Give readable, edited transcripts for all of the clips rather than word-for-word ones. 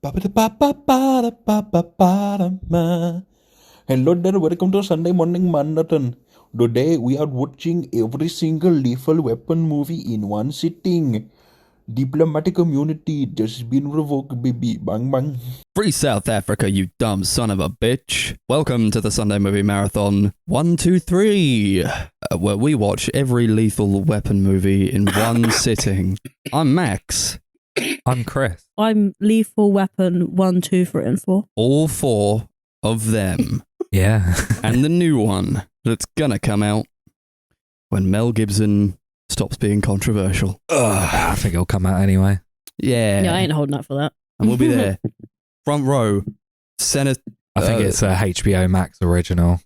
Ba-ba-da-ba-ba-ba-da-ba-ba-ba-da-ma. Hello there, welcome to Sunday Morning Marathon. Today we are watching every single lethal weapon movie in one sitting. Diplomatic immunity just been revoked, baby. Bang bang. Free South Africa, you dumb son of a bitch. Welcome to the Sunday Movie Marathon 123, where we watch every lethal weapon movie in one sitting. I'm Max. I'm Chris. I'm Lethal Weapon 1, 2, 3, and 4. All four of them. Yeah. And the new one that's gonna come out when Mel Gibson stops being controversial. I think it'll come out anyway. Yeah. Yeah, I ain't holding up for that. And we'll be there. Front row. Senate. I think it's a HBO Max original.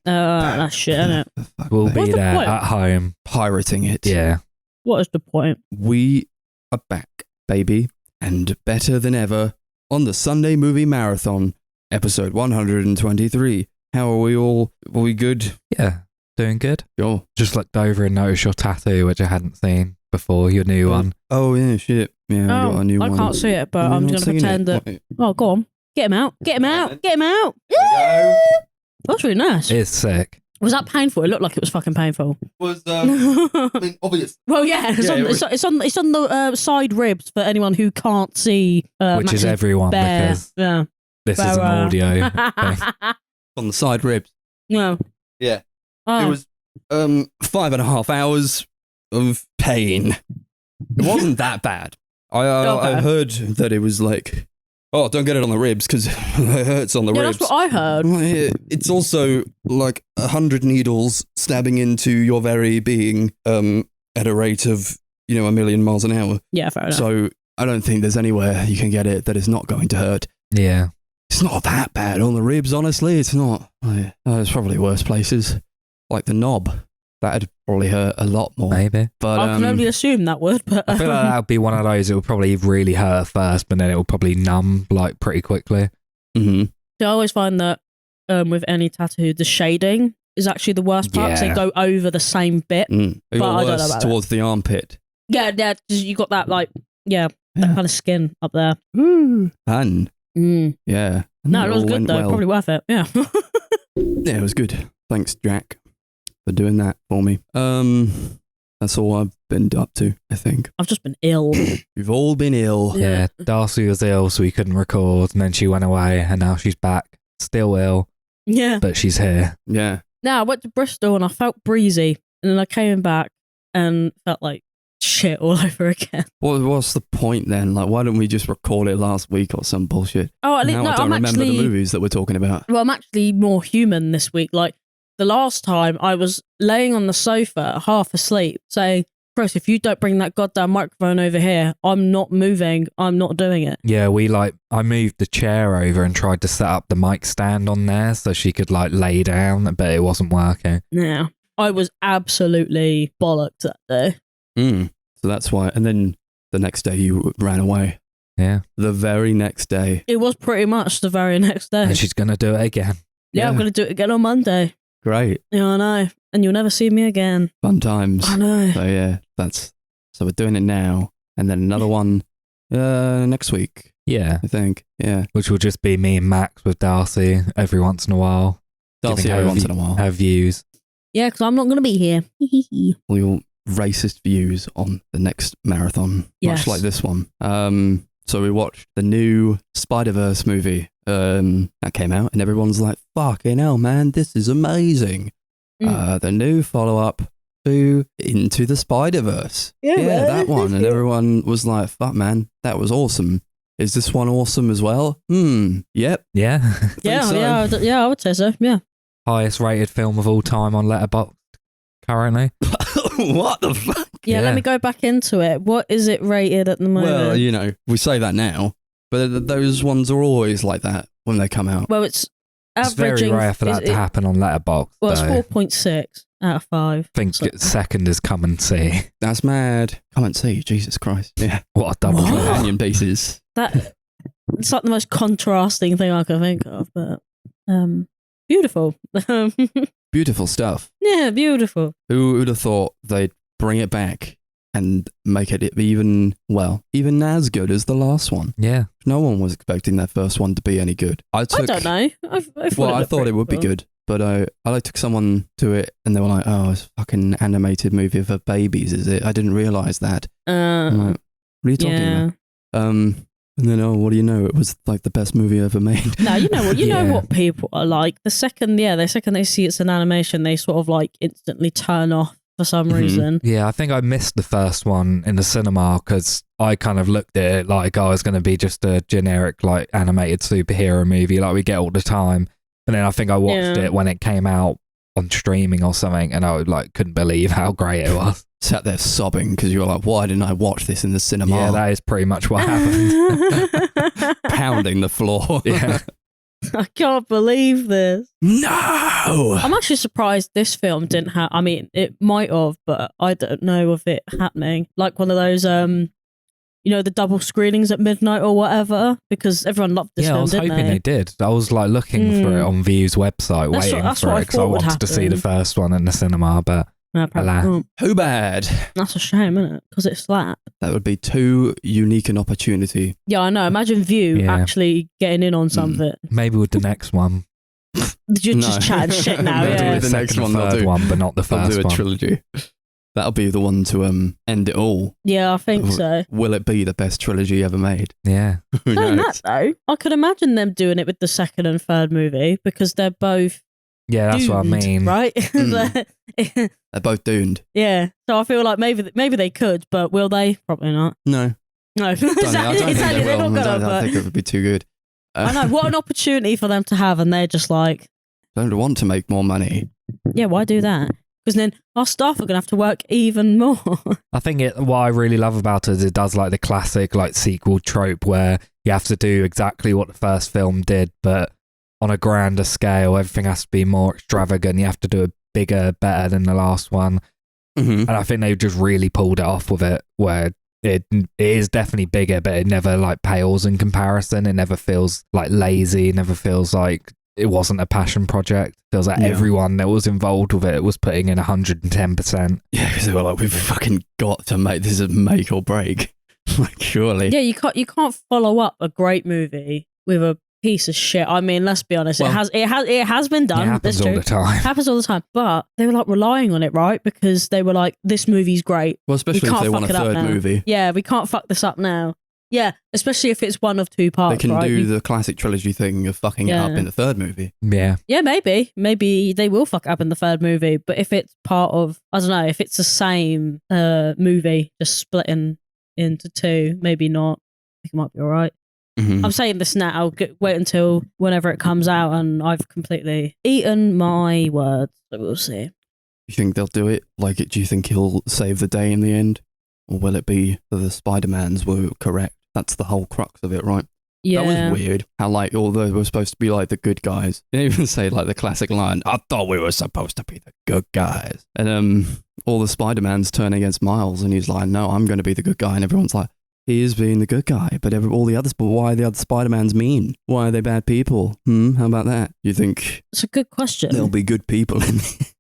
That's shit, isn't it? We'll What's be the there point? at home. Pirating it. Yeah. What is the point? We are back, baby, and better than ever on the Sunday Movie Marathon, episode 123. How are we all? Are we good? Yeah. Doing good. Sure. Just looked over and noticed your tattoo, which I hadn't seen before, your new one. Oh, yeah, shit. Yeah, I got a new I one. can't see it, but You're I'm not just going seeing to pretend it? that... Oh, go on. Get him out. Get him out. Get him out. That's really nice. It's sick. Was that painful? It looked like it was fucking painful. Was, well, obvious. yeah. It's on the side ribs for anyone who can't see. Which is Max's everyone bare. because Yeah. this is an audio thing. On the side ribs. No. Yeah. Oh. It was 5.5 hours of pain. It wasn't that bad. I Okay. heard that it was like, oh, don't get it on the ribs because it hurts on the Yeah, ribs. that's what I heard. Well, it's also like 100 needles stabbing into your very being at a rate of, 1,000,000 miles an hour. Yeah, fair enough. So I don't think there's anywhere you can get it that is not going to hurt. Yeah. It's not that bad on the ribs, honestly. It's not. There's probably worse places, like the knob. That'd probably hurt a lot more. Maybe. But I can only assume that would, but... I feel like that would be one of those that would probably really hurt first, but then it will probably numb like pretty quickly. mhm. I always find that with any tattoo, the shading is actually the worst part 'cause they Yeah. go over the same bit. It But got I don't know worse about towards the armpit. Yeah, 'cause you got that that Yeah. kind of skin up there. Fun. Mm. Yeah. No, It it was all good went though. well. Probably worth it. Yeah. Yeah, it was good. Thanks, Jack, for doing that for me. That's all I've been up to, I think. I've just been ill. We've all been ill. Yeah. Darcy was ill, so we couldn't record, and then she went away, and now she's back. Still ill, Yeah. but she's here. Yeah. Now I went to Bristol and I felt breezy, and then I came back and felt like shit all over again. What's the point then? Like, why don't we just record it last week or some bullshit? Oh, at least Now no, I don't I'm remember actually. the movies that we're talking about. Well, I'm actually more human this week. Like the last time, I was laying on the sofa, half asleep, saying, "Chris, if you don't bring that goddamn microphone over here, I'm not moving. I'm not doing it." Yeah, I moved the chair over and tried to set up the mic stand on there so she could lay down, but it wasn't working. Yeah, I was absolutely bollocked that day. So that's why. And then the next day you ran away. Yeah. The very next day. It was pretty much the very next day. And she's going to do it again. Yeah, I'm Yeah. going to do it again on Monday. Great. Yeah, I know. And you'll never see me again. Fun times. I know. So yeah, so we're doing it now. And then another one next week, Yeah. I think. Yeah. Which will just be me and Max with Darcy every once in a while. Darcy giving every her once in a while. Her views. Yeah, because I'm not going to be here. All your racist views on the next marathon. Yes. Much like this one. So we watched the new Spiderverse movie that came out, and everyone's like, fucking hell, man, this is amazing. The new follow-up to Into the Spiderverse. Yeah, that one. And everyone was like, fuck, man, that was awesome. Is this one awesome as well? Yep. Yeah. Yeah, so. I would say so. Yeah. Highest rated film of all time on Letterboxd currently. What the fuck? Yeah, let me go back into it. What is it rated at the moment? Well, we say that now, but those ones are always like that when they come out. Well, it's It's very averaging. rare for that to happen on Letterboxd. Well, it's though. 4.6 out of 5. I think So- second is Come and See. That's mad. Come and see, Jesus Christ. Yeah. What a double What? play. Companion pieces. That it's like the most contrasting thing I can think of, but beautiful. Beautiful stuff. Yeah, beautiful. Who would have thought they'd bring it back and make it even as good as the last one. Yeah. No one was expecting that first one to be any good. I don't know. I thought it would be good, but I took someone to it and they were like, "Oh, it's a fucking animated movie for babies, is it?" I didn't realise that. I'm like, what are you talking about? And then, what do you know? It was like the best movie ever made. No, you know what? You know what people are like. The second they see it's an animation, they sort of like instantly turn off for some reason. Yeah, I think I missed the first one in the cinema because I kind of looked at it like I was going to be just a generic like animated superhero movie like we get all the time. And then I think I watched it when it came out on streaming or something, and I like couldn't believe how great it was. Sat there sobbing because you were like, "Why didn't I watch this in the cinema?" Yeah, that is pretty much what happened. Pounding the floor. Yeah. I can't believe this. No! I'm actually surprised this film didn't have. I mean, it might have, but I don't know of it happening. Like one of those, the double screenings at midnight or whatever, because everyone loved this film, I was hoping they did. I was like looking for it on View's website, waiting for it because I wanted to see the first one in the cinema, but alas. Too bad. That's a shame, isn't it? Because it slapped. That would be too unique an opportunity. Yeah, I know. Imagine View actually getting in on something. Maybe with the next one. You're just chatting shit now. Yeah, the next one, third one, but not the first one. Do a trilogy. That'll be the one to end it all. Yeah, I think so. Will it be the best trilogy ever made? Yeah. Saying that though, I could imagine them doing it with the second and third movie because they're both. Yeah, that's doomed, what I mean. Right? They're both doomed. Yeah. So I feel like maybe they could, but will they? Probably not. No. No. I don't think they will. I think it would be too good. I know. What an opportunity for them to have, and they're just like, don't want to make more money. Yeah, why do that? Because then our staff are going to have to work even more. I think what I really love about it is it does like the classic like sequel trope where you have to do exactly what the first film did, but on a grander scale, everything has to be more extravagant. You have to do it bigger, better than the last one. And I think they just really pulled it off with it, where it is definitely bigger, but it never like pales in comparison. It never feels like lazy. It never feels like it wasn't a passion project. It feels like everyone that was involved with it was putting in 110%. Yeah, because they were like, we've fucking got to make this a make or break. Like, surely. Yeah, you can't follow up a great movie with a piece of shit. I mean, let's be honest. Well, it has been done. It happens all the time. It happens all the time. But they were like relying on it, right? Because they were like, this movie's great. Well, especially if they want a third movie. Yeah, we can't fuck this up now. Yeah, especially if it's one of two parts. They can do the classic trilogy thing of fucking it up in the third movie. Yeah. Yeah, maybe they will fuck up in the third movie. But if it's part of, I don't know, if it's the same movie just splitting into two, maybe not. I think it might be all right. I'm saying this now. Wait until whenever it comes out, and I've completely eaten my words. So we'll see. You think they'll do it? Like, do you think he'll save the day in the end, or will it be that the Spider-Mans were correct? That's the whole crux of it, right? Yeah, that was weird. How like although we're supposed to be like the good guys, they didn't even say like the classic line. I thought we were supposed to be the good guys, and all the Spider-Mans turn against Miles, and he's like, no, I'm going to be the good guy, and everyone's like, he is being the good guy, but all the others. But why are the other Spider-Mans mean? Why are they bad people? How about that? You think it's a good question. There'll be good people in it.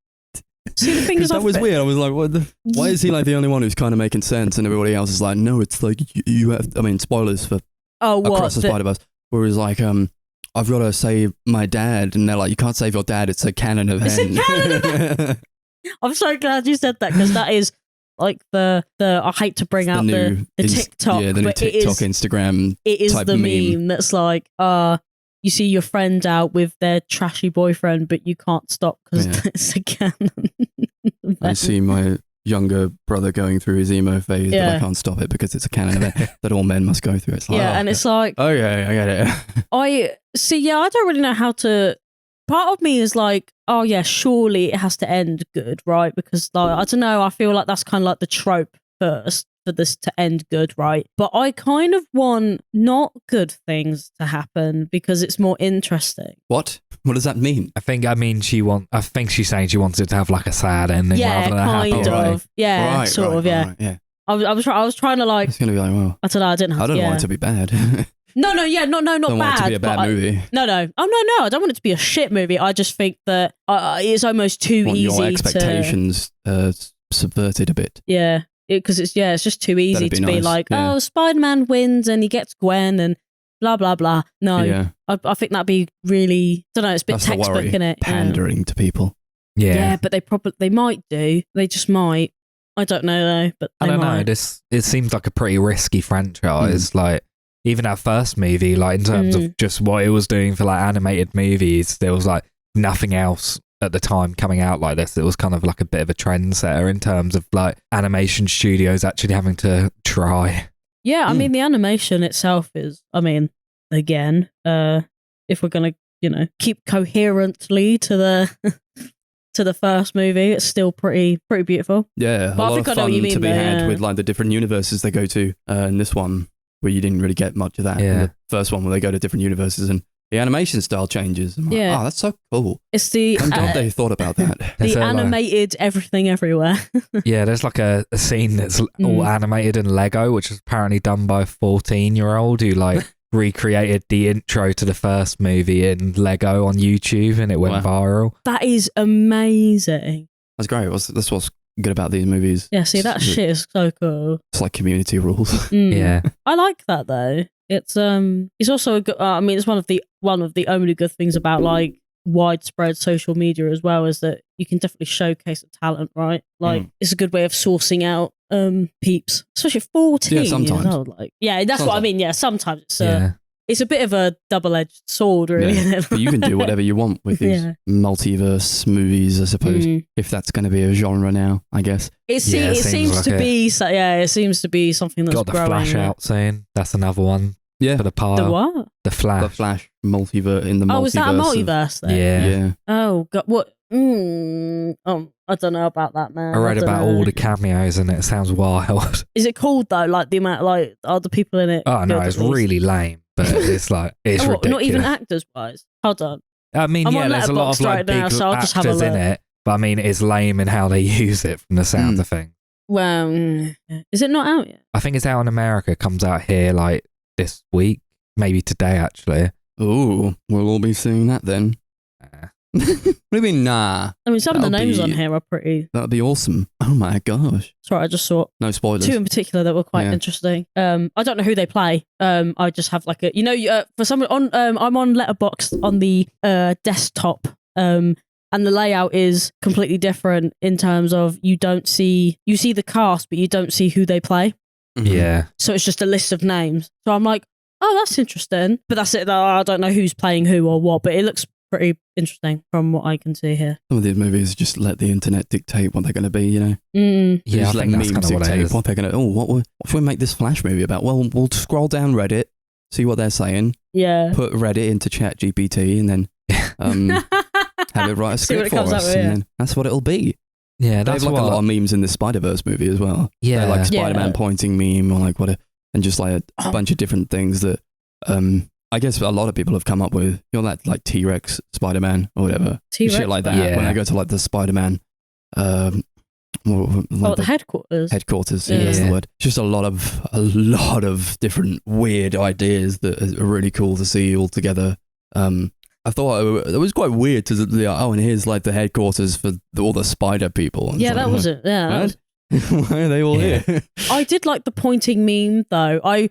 See, the thing is, that was weird. I was like, what the? Why is he like the only one who's kind of making sense, and everybody else is like, no, it's like you have. I mean, spoilers for Across the Spider-Verse, where he's like, I've got to save my dad, and they're like, you can't save your dad. It's a canon event. I'm so glad you said that because that is. Like the I hate to bring out the TikTok, the new TikTok, Instagram. It is type the meme that's like, you see your friend out with their trashy boyfriend, but you can't stop because it's a canon. I see my younger brother going through his emo phase, but I can't stop it because it's a canon event that all men must go through. It's like, and it's like, okay, I get it. I don't really know how to. Part of me is like, oh yeah, surely it has to end good, right? Because like, I don't know, I feel like that's kind of like the trope first for this to end good, right? But I kind of want not good things to happen because it's more interesting. What does that mean? I think she's saying she wants it to have like a sad ending rather than a happy. Kind of. Right. Yeah, right, sort of, yeah. Right, yeah. I was trying to like. It's gonna be like, well, I don't know. I didn't. I don't want it to be bad. No, not don't bad. Want it to be a bad movie. No. Oh no, I don't want it to be a shit movie. I just think that it's almost too easy. Your expectations subverted a bit. Yeah, because it's just too easy That'd be to be nice, like, yeah. oh, Spider-Man wins and he gets Gwen and blah blah blah. No, Yeah. I think that'd be really, don't know, it's a bit That's the textbook, worry. innit? Pandering to people. Yeah, but they might do. They just might. I don't know though, but I they don't might. know. It seems like a pretty risky franchise. Like even that first movie, like in terms of just what it was doing for like animated movies, there was like nothing else at the time coming out like this. It was kind of like a bit of a trendsetter in terms of like animation studios actually having to try. Yeah, I mean the animation itself is. I mean, again, if we're gonna, keep coherently to the to the first movie, it's still pretty beautiful. Yeah, But I a lot think of I know what fun you mean, to be though, had yeah. with like the different universes they go to. In this one, where you didn't really get much of that. Yeah. In the first one, where they go to different universes and the animation style changes. I'm like, Yeah. oh, that's so cool. It's the I'm glad they thought about that. There's the a, like- animated everything everywhere. Yeah, there's like a scene that's all animated in Lego, which is apparently done by a 14-year-old who like recreated the intro to the first movie in Lego on YouTube, and it went viral. That is amazing. That's great. That's what's good about these movies. Yeah, see, that shit is so cool. It's like community rules. Yeah. I like that though. It's also a good. I mean, it's one of the only good things about like widespread social media as well, is that you can definitely showcase a talent, right? Like it's a good way of sourcing out peeps, especially at 14 Yeah, sometimes. years old. Like, yeah, that's what I Sometimes. mean. Yeah, sometimes it's Yeah. it's a bit of a double-edged sword, really. Yeah. Isn't it? But you can do whatever you want with these Yeah. multiverse movies, I suppose. If that's going to be a genre now, I guess. It Yeah, seems seems like to it. be. So, yeah, it seems to be something that's Got the growing. Flash yeah. out soon. That's another one Yeah. for the pile. The what? The Flash. The Flash multiverse in the multiverse. Oh, is that a of- multiverse then? Yeah. Yeah. Oh God, what? I don't know about that, man. I read don't about know. all the cameos and it sounds wild. Is it cool though? Like the amount, like are the people in it? Oh no, good it's at least? really lame, but it's like it's Oh, what, ridiculous. not even actors wise. Hold on. I mean, I'm yeah, on there's a lot of Letterboxd like right big now, so I'll just have a actors in look. it, but I mean, it's lame in how they use it from the sound of things. Well, is it not out yet? I think it's out in America. Comes out here like this week, maybe today actually. Ooh, we'll all be seeing that then. What do you mean, nah? I mean, some of the That'll names be- on here are pretty. That would be awesome. Oh my gosh. Sorry, I just saw No spoilers. two in particular that were quite Yeah. interesting. I don't know who they play. I just have like a, for someone on, I'm on Letterboxd on the desktop. And the layout is completely different in terms of you see the cast, but you don't see who they play. Mhm. Yeah, So it's just a list of names. So I'm like, oh, that's interesting. But that's it. I don't know who's playing who or what, but it looks pretty interesting from what I can see here. Some of these movies just let the internet dictate what they're going to be, you know? yeah. I Just let think that's memes kind of what it dictate is. what they're going to... Oh, what if we make this Flash movie about? Well, we'll scroll down Reddit, see what they're saying, Yeah. put Reddit into ChatGPT, and then have it write a See what script it for comes up us. with, And yeah. then that's what it'll be. Yeah, They that's have like what. a lot of memes in the Spiderverse movie as well. Yeah. They're like Yeah. Spider-Man pointing meme or like what, and just like a bunch of different things that I guess a lot of people have come up with. You know, that like T-Rex Spider-Man or whatever, T-Rex shit like that. Yeah. When they go to like the Spider-Man, Oh, like the headquarters. headquarters. Yeah. Yeah, that's the word. Just a lot of different weird ideas that are really cool to see all together. I thought it was quite weird to and here's like the headquarters for all the spider people. And Yeah, it's that like, was it. Yeah, that was- Why are they all Yeah. here? I did like the pointing meme though. I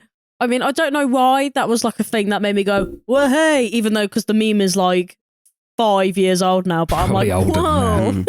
mean, I don't know why that was like a thing that made me go, well, hey, even though because the meme is like 5 years old now, but I'm Probably like, older than whoa, Mm.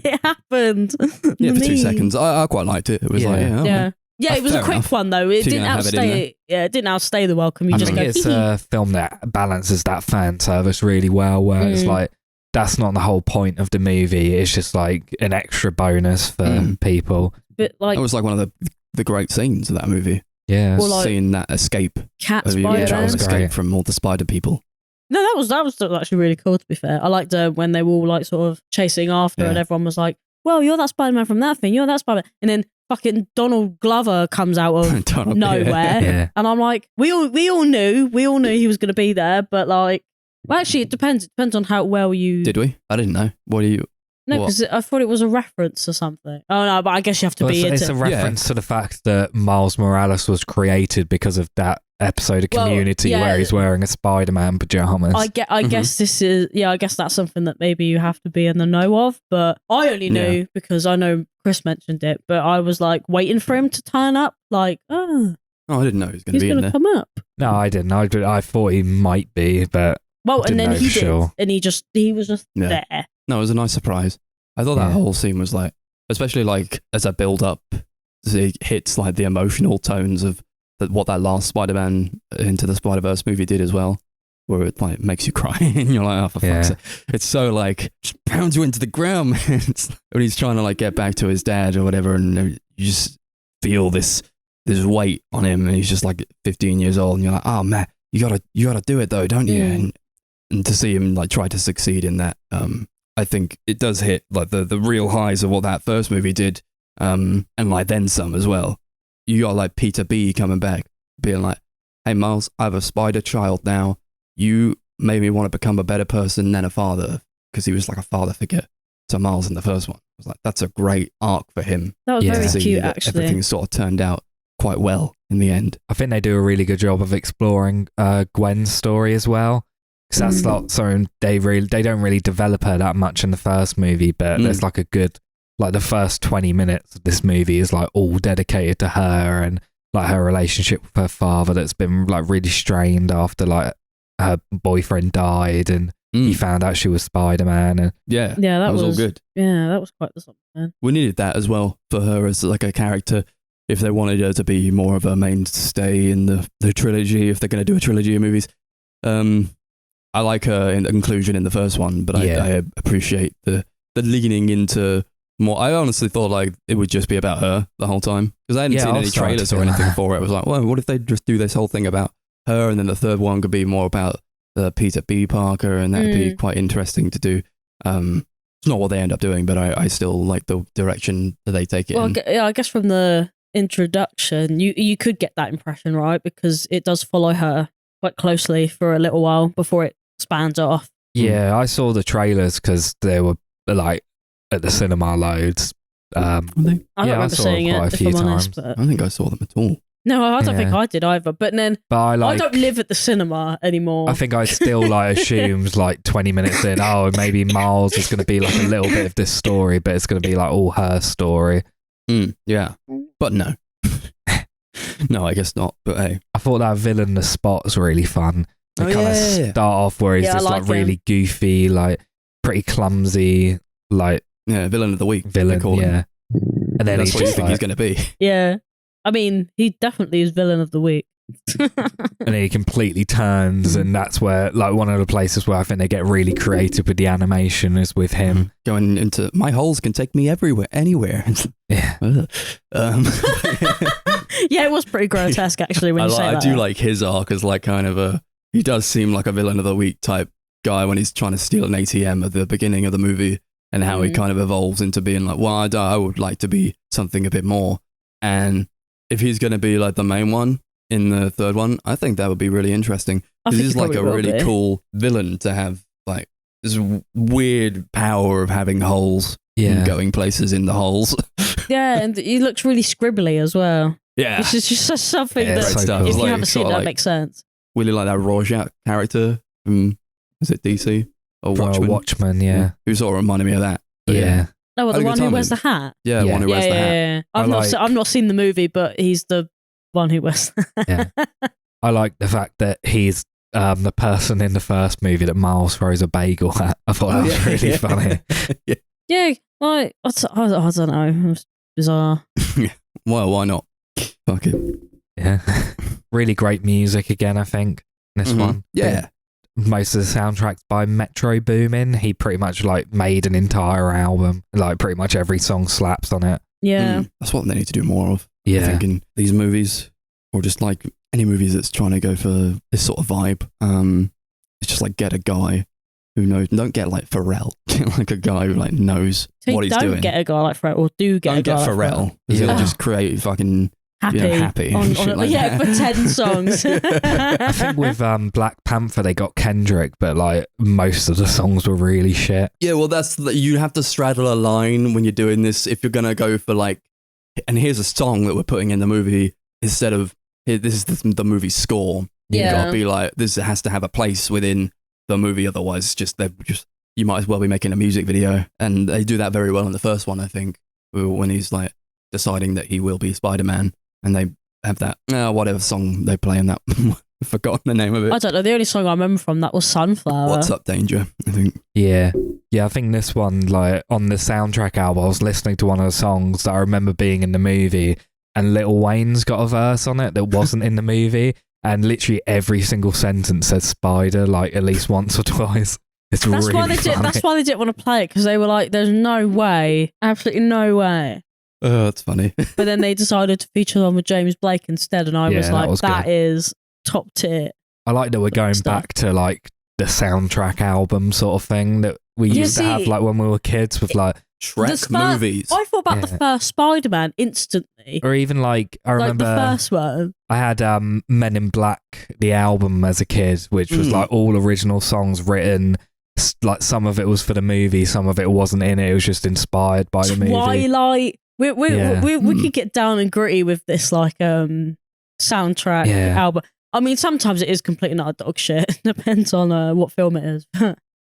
it happened. Yeah, The for 2 meme. seconds. I quite liked it. It was like, Yeah. yeah, Yeah. Yeah, it was a Fair quick enough. one though. It If you're didn't gonna have it in outstay. Yeah, it didn't outstay the welcome. You I just think go. it's "Hee hee." a film that balances that fan service really well, where it's Mm. like that's not the whole point of the movie. It's just like an extra bonus for Mm. people. But like That was like one of the great scenes of that movie. Yeah. Well, like- Seeing that escape, cat of the spider. that was escape great. from all the spider people. No, that was actually really cool. To be fair, I liked when they were all like sort of chasing after, Yeah. and everyone was like, "Well, you're that Spider-Man from that thing. You're that Spider-Man," and then fucking Donald Glover comes out of Donald- nowhere, yeah. and I'm like, we all knew he was going to be there, but like, well, actually, it depends. It depends on how well you. Did we? I didn't know. What do you? No, what? because I thought it was a reference or something. Oh no, but I guess you have to Well, be it's into. a reference to the fact that Miles Morales was created because of that episode of Well, Community yeah. where he's wearing a Spider-Man pajamas. I guess this is I guess that's something that maybe you have to be in the know of, but I only knew because I know Chris mentioned it, but I was like waiting for him to turn up. Like, oh, I didn't know he was going to he's be in going there. to come up. No, I didn't. I thought he might be, but Well, and didn't then know he for did, sure. and he was just Yeah. there. No, it was a nice surprise. I thought that Yeah. whole scene was like, especially like as a build up, it hits like the emotional tones of what that last Spider-Man Into the Spider-Verse movie did as well, where it like makes you cry and you're like, oh, for fuck's sake. It's so like, just pounds you into the ground, man. When he's trying to like get back to his dad or whatever, and you just feel this weight on him, and he's just like 15 years old, and you're like, oh man, you gotta do it though, don't you? And to see him like try to succeed in that, I think it does hit like the real highs of what that first movie did, and like then some as well. You got like Peter B coming back, being like, hey Miles, I have a spider child now. You made me want to become a better person than a father, because he was like a father figure to Miles in the first one. I was like, that's a great arc for him. That was Yeah. very To see cute, that actually. everything sort of turned out quite well in the end. I think they do a really good job of exploring Gwen's story as well. Because that's not something they don't really develop her that much in the first movie, but there's like a good, like the first 20 minutes of this movie is like all dedicated to her and like her relationship with her father that's been like really strained after like her boyfriend died and he found out she was Spider-Man. And Yeah, that was all good. Yeah, that was quite the something, man. We needed that as well for her as like a character. If they wanted her to be more of a mainstay in the trilogy, if they're going to do a trilogy of movies, I like her inclusion in the first one, but I appreciate the leaning into more. I honestly thought like it would just be about her the whole time, because I hadn't seen any trailers or anything for it. I was like, well, what if they just do this whole thing about her, and then the third one could be more about Peter B. Parker, and that'd be quite interesting to do. It's not what they end up doing, but I still like the direction that they take it in. I guess from the introduction, you could get that impression, right? Because it does follow her quite closely for a little while before it spans off. yeah, I saw the trailers because they were like at the cinema loads. I don't remember saw seeing them quite it, a if few I'm honest. times. I But don't think I saw them at all. no, I don't think Yeah. I did either. But then But I don't live at the cinema anymore. I think I still like assumed like 20 minutes in, oh, maybe Miles is going to be like a little bit of this story, but it's going to be like all her story. Yeah, but no. No, I guess not. But hey, I thought that villain, the Spot's really fun. They Oh, kind of yeah. start off where he's Yeah, I just like like really him. goofy, like pretty clumsy, like yeah, villain of the week. they villain, call him. yeah. And then That's he's what you just think like, he's going to be. yeah. I mean, he definitely is villain of the week. and then he completely turns, and that's where like one of the places where I think they get really creative with the animation is with him. Going into my holes can take me everywhere, anywhere. Yeah. Yeah, it was pretty grotesque actually when you say I that. do like his arc as like kind of he does seem like a villain of the week type guy when he's trying to steal an ATM at the beginning of the movie, and how he kind of evolves into being like, well, I would like to be something a bit more. And if he's going to be like the main one in the third one, I think that would be really interesting. I This think is he like a probably will really be. cool villain to have, like this weird power of having holes and Yeah. going places in the holes. Yeah, and he looks really scribbly as well. Yeah. Which is just something Yeah, that, it's so stuff. cool. if you Like, haven't seen sort it, of that like- makes sense. Really like that Rorschach character from, is it DC? Or From Watchmen? Watchmen, yeah. Who sort of reminded me of that. But Yeah. No, Had the a one good who time wears the with hat. Yeah, the Yeah. one who wears the hat. Yeah. I like- I've not seen the movie, but he's the one who wears the hat. Yeah. I like the fact that he's the person in the first movie that Miles throws a bagel at. I thought that was really funny. Yeah. Yeah, like, I don't know. It was bizarre. Well, why not? Fuck it. Yeah. Really great music again, I think, this Mhm. one. Yeah. Most of the soundtracks by Metro Boomin. He pretty much like made an entire album. Like pretty much every song slaps on it. Yeah. That's what they need to do more of. I Yeah. think in these movies, or just like any movies that's trying to go for this sort of vibe. It's just like get a guy who knows. Don't get like Pharrell. Get like a guy who like knows So what he's don't doing. get a guy like Pharrell, or do get a Don't guy get like Pharrell. Pharrell. Because Yeah. he'll just create fucking Happy. happy and shit like yeah, that. for 10 songs. I think with Black Panther they got Kendrick, but like most of the songs were really shit. Yeah, well, you have to straddle a line when you're doing this. If you're gonna go for like, and here's a song that we're putting in the movie instead of this is the movie score. You Yeah. gotta be like, this has to have a place within the movie. Otherwise, you might as well be making a music video. And they do that very well in the first one, I think. when he's like deciding that he will be Spider-Man, and they have that whatever song they play in that. I've forgotten the name of it. I don't know. The only song I remember from that was Sunflower. What's Up, Danger? I think. Yeah. I think this one, like on the soundtrack album, I was listening to one of the songs that I remember being in the movie, and Lil Wayne's got a verse on it that wasn't in the movie, and literally every single sentence says spider, like at least once or twice. It's That's really why they funny. That's why they didn't want to play it, because they were like, "There's no way, absolutely no way." Oh, that's funny. But then they decided to feature them with James Blake instead, and I was Yeah, like, that was "That is top tier." I like that we're going stuff. back to like the soundtrack album sort of thing that we You used to have see, like when we were kids with like, Shrek movies. I thought about the first Spider-Man instantly. or even like I Like remember the first one. I had Men in Black, the album as a kid, which was like all original songs written. Like some of it was for the movie, some of it wasn't in it. It was just inspired by the movie. Twilight. We Yeah. could get down and gritty with this like soundtrack album. I mean, sometimes it is completely not dog shit. Depends on what film it is.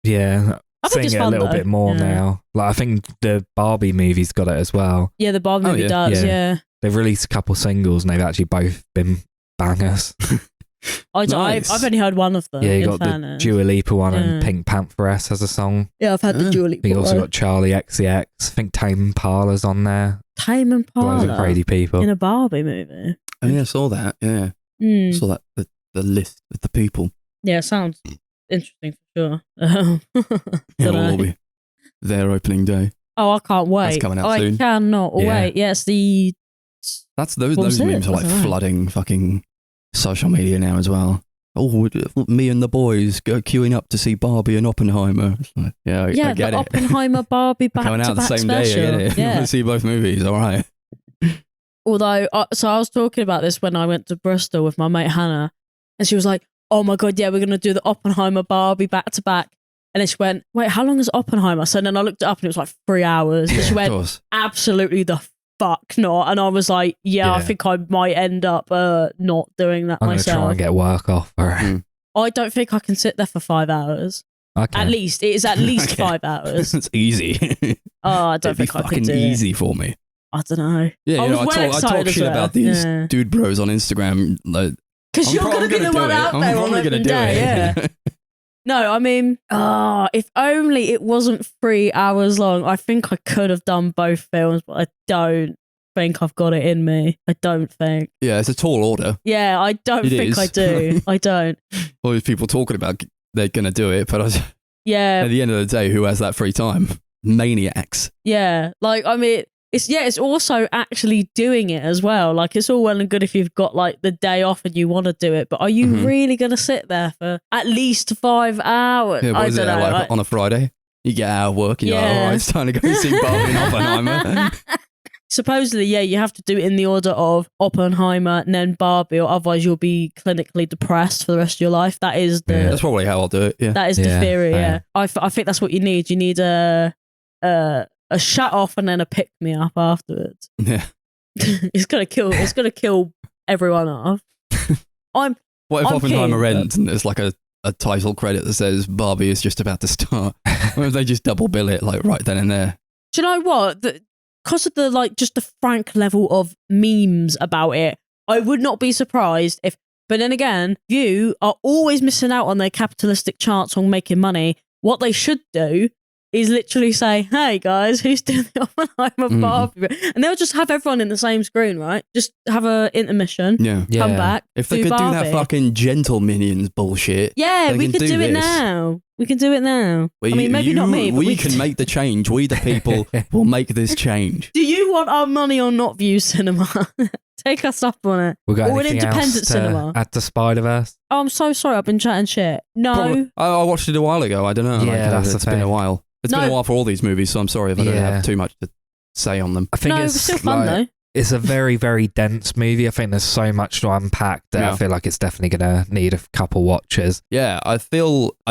Yeah, I think seeing it's it a fun, little though. bit more Yeah. now. Like I think the Barbie movie's got it as well. Yeah, the Barbie movie yeah. does. Yeah. Yeah, They've released a couple singles and they've actually both been bangers. Nice. I've only heard one of them. Yeah, you in got the fairness. Dua Lipa one and Yeah. Pink Pantheress has a song. Yeah, I've had the Dua I Lipa think you also one. got Charlie XCX. I think Tame Impala's on there. Tame Loads of Impala crazy people. in a Barbie movie. Oh, yeah, I saw that. Yeah, Mm. I saw that the list of the people. Yeah, sounds interesting for sure. Yeah, Dunno. we'll all be their opening day. Oh, I can't wait. That's coming out I soon. cannot Yeah. wait. Yes, the That's those What was it? memes are like I don't know. flooding fucking social media now as well. Oh, me and the boys go queuing up to see Barbie and Oppenheimer. It's like, I yeah, get the it. Oppenheimer Barbie back Coming to out the back same special. day, I get it. You Yeah. want to see both movies, all right. Although, so I was talking about this when I went to Bristol with my mate Hannah, and she was like, "Oh my god, yeah, we're gonna do the Oppenheimer Barbie back to back." And then she went, "Wait, how long is Oppenheimer?" So then I looked it up, and it was like 3 hours. And she Of went, course. "Absolutely the fuck not." And I was like, "Yeah, I Yeah. think I might end up not doing that I'm going to try myself. and get work off for it. Mm. I don't think I can sit there for 5 hours. Okay. At least it is at least Okay. 5 hours. It's easy. Oh, I don't It'd be think I could fucking do it. easy for me. I don't know. Yeah, I you know, was I well talk excited as shit well. about these Yeah. dude bros on Instagram. Like, Because I'm you're pro- going I'm to be gonna the do one it. out I'm there on probably opening gonna do day. it. Yeah. No, I mean, if only it wasn't 3 hours long. I think I could have done both films, but I don't think I've got it in me. I don't think. Yeah, it's a tall order. Yeah, I don't It think is. I do. I don't. All these people talking about they're going to do it, but at Yeah, the end of the day, who has that free time? Maniacs. yeah. Like, I mean, it's also actually doing it as well. Like, it's all well and good if you've got like the day off and you want to do it, but are you Mhm. really going to sit there for at least 5 hours? Yeah, what I is it, don't know. like on a Friday? You get out of work and you're like, Yeah. all right, it's time to go see Barbie and Oppenheimer. Supposedly, yeah, you have to do it in the order of Oppenheimer and then Barbie, or otherwise you'll be clinically depressed for the rest of your life. That is the That's probably how I'll do it. Yeah. that is the Yeah, theory. fair. Yeah, I think that's what you need. You need a shut off and then a pick me up afterwards. Yeah. It's gonna kill. It's gonna kill everyone off. What if I'm Oppenheimer keen, ends and there's like a title credit that says Barbie is just about to start? What if they just double bill it like right then and there? Do you know what? Because of the like, just the frank level of memes about it, I would not be surprised if. But then again, you are always missing out on their capitalistic chance on making money. What they should do is literally say, "Hey guys, who's doing the Oppenheimer Mhm. Barbie?" And they'll just have everyone in the same screen, right? Just have a intermission, Yeah. Yeah. come back. If they do could do Barbie. that fucking gentle minions bullshit. Yeah, they we can could do do it this. now. We can do it now. I mean, maybe not me, but we we can make the change. We, the people, will make this change. Do you want our money or not view cinema? Take us up on it. We got Or an anything independent else to cinema. add to Spider-Verse? Oh, I'm so sorry. I've been chatting shit. No. Probably- I watched it a while ago. I don't know. Yeah, that's the it's been a thing. while. It's been No. a while for all these movies, so I'm sorry if I don't Yeah. have too much to say on them. I think No, it's it's still fun like, though. It's a very, very dense movie. I think there's so much to unpack that Yeah. I feel like it's definitely going to need a couple watches. Yeah, I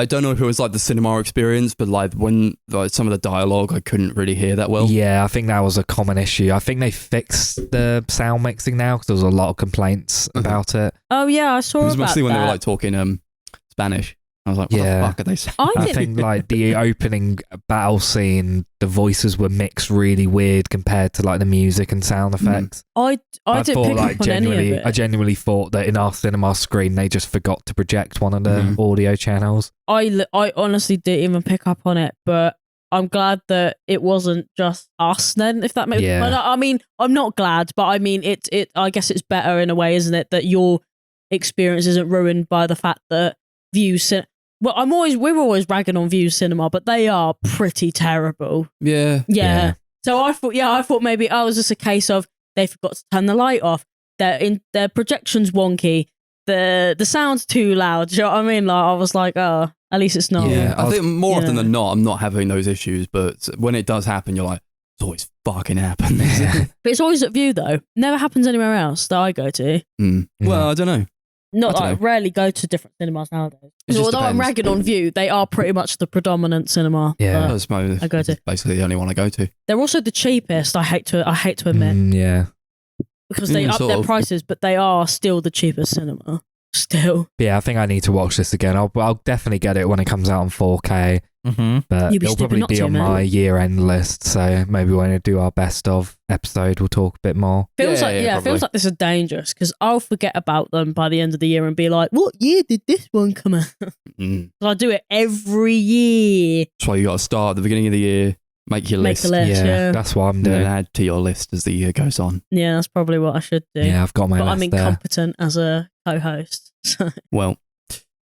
don't know if it was like the cinema experience, but like when like, some of the dialogue I couldn't really hear that well. Yeah, I think that was a common issue. I think they fixed the sound mixing now because there was a lot of complaints about it. Oh yeah, I saw It was about mostly when that. they were like talking Spanish. I was like, what the fuck are they saying? I think like the opening battle scene, the voices were mixed really weird compared to like the music and sound effects. I didn't thought pick like up on any of it. I genuinely thought that in our cinema screen they just forgot to project one of the audio channels. I honestly didn't even pick up on it, but I'm glad that it wasn't just us then, if that makes sense. I mean, I'm not glad, but I mean, it. I guess it's better in a way, isn't it, that your experience isn't ruined by the fact that Views... Well, we're always ragging on Views Cinema, but they are pretty terrible. Yeah. So I thought maybe it was just a case of they forgot to turn the light off. Their projection's wonky. The sound's too loud. Do you know what I mean? Like I was like, oh, at least it's not. Yeah, I think more often than not, I'm not having those issues. But when it does happen, you're like, it's always fucking happened. But it's always at View though. Never happens anywhere else that I go to. Well, I don't know. I rarely go to different cinemas nowadays. So although I'm ragging on View, they are pretty much the predominant cinema. Yeah, I go to. Basically the only one I go to. They're also the cheapest. I hate to admit. Yeah, because they up their prices, but they are still the cheapest cinema. Still. Yeah, I think I need to watch this again. I'll definitely get it when it comes out on 4K. But it'll probably be on my year-end list. So maybe when we do our best of episode, we'll talk a bit more. Feels like this is dangerous because I'll forget about them by the end of the year and be like, "What year did this one come out?" I do it every year. That's why you got to start at the beginning of the year. Make your list. Yeah, that's what I'm doing. And then add to your list as the year goes on. Yeah, that's probably what I should do. Yeah, I've got my list. But I'm incompetent as a co-host. So. Well,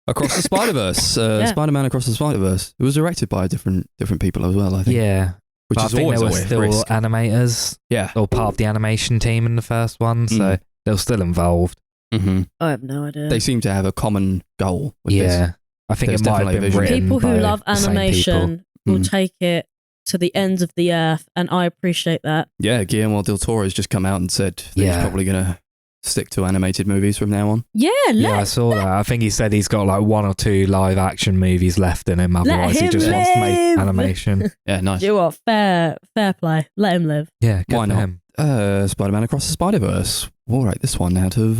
Across the Spiderverse, Spider-Man Across the Spiderverse. It was directed by different people as well, I think. Yeah. Which is always there were still risk. Animators. Yeah. Or part of the animation team in the first one, so they were still involved. Mm-hmm. I have no idea. They seem to have a common goal with this. I think There's it might have been written people who by love the same animation people. will take it to the ends of the earth, and I appreciate that. Yeah, Guillermo del Toro has just come out and said that he's probably going to stick to animated movies from now on. Yeah, I saw that. I think he said he's got like 1 or 2 live action movies left in him. Otherwise, he just wants to make animation. Yeah, nice. Do you know what? Fair play. Let him live. Yeah, good why for not? him. Spider-Man Across the Spider-Verse. We'll rate this one out of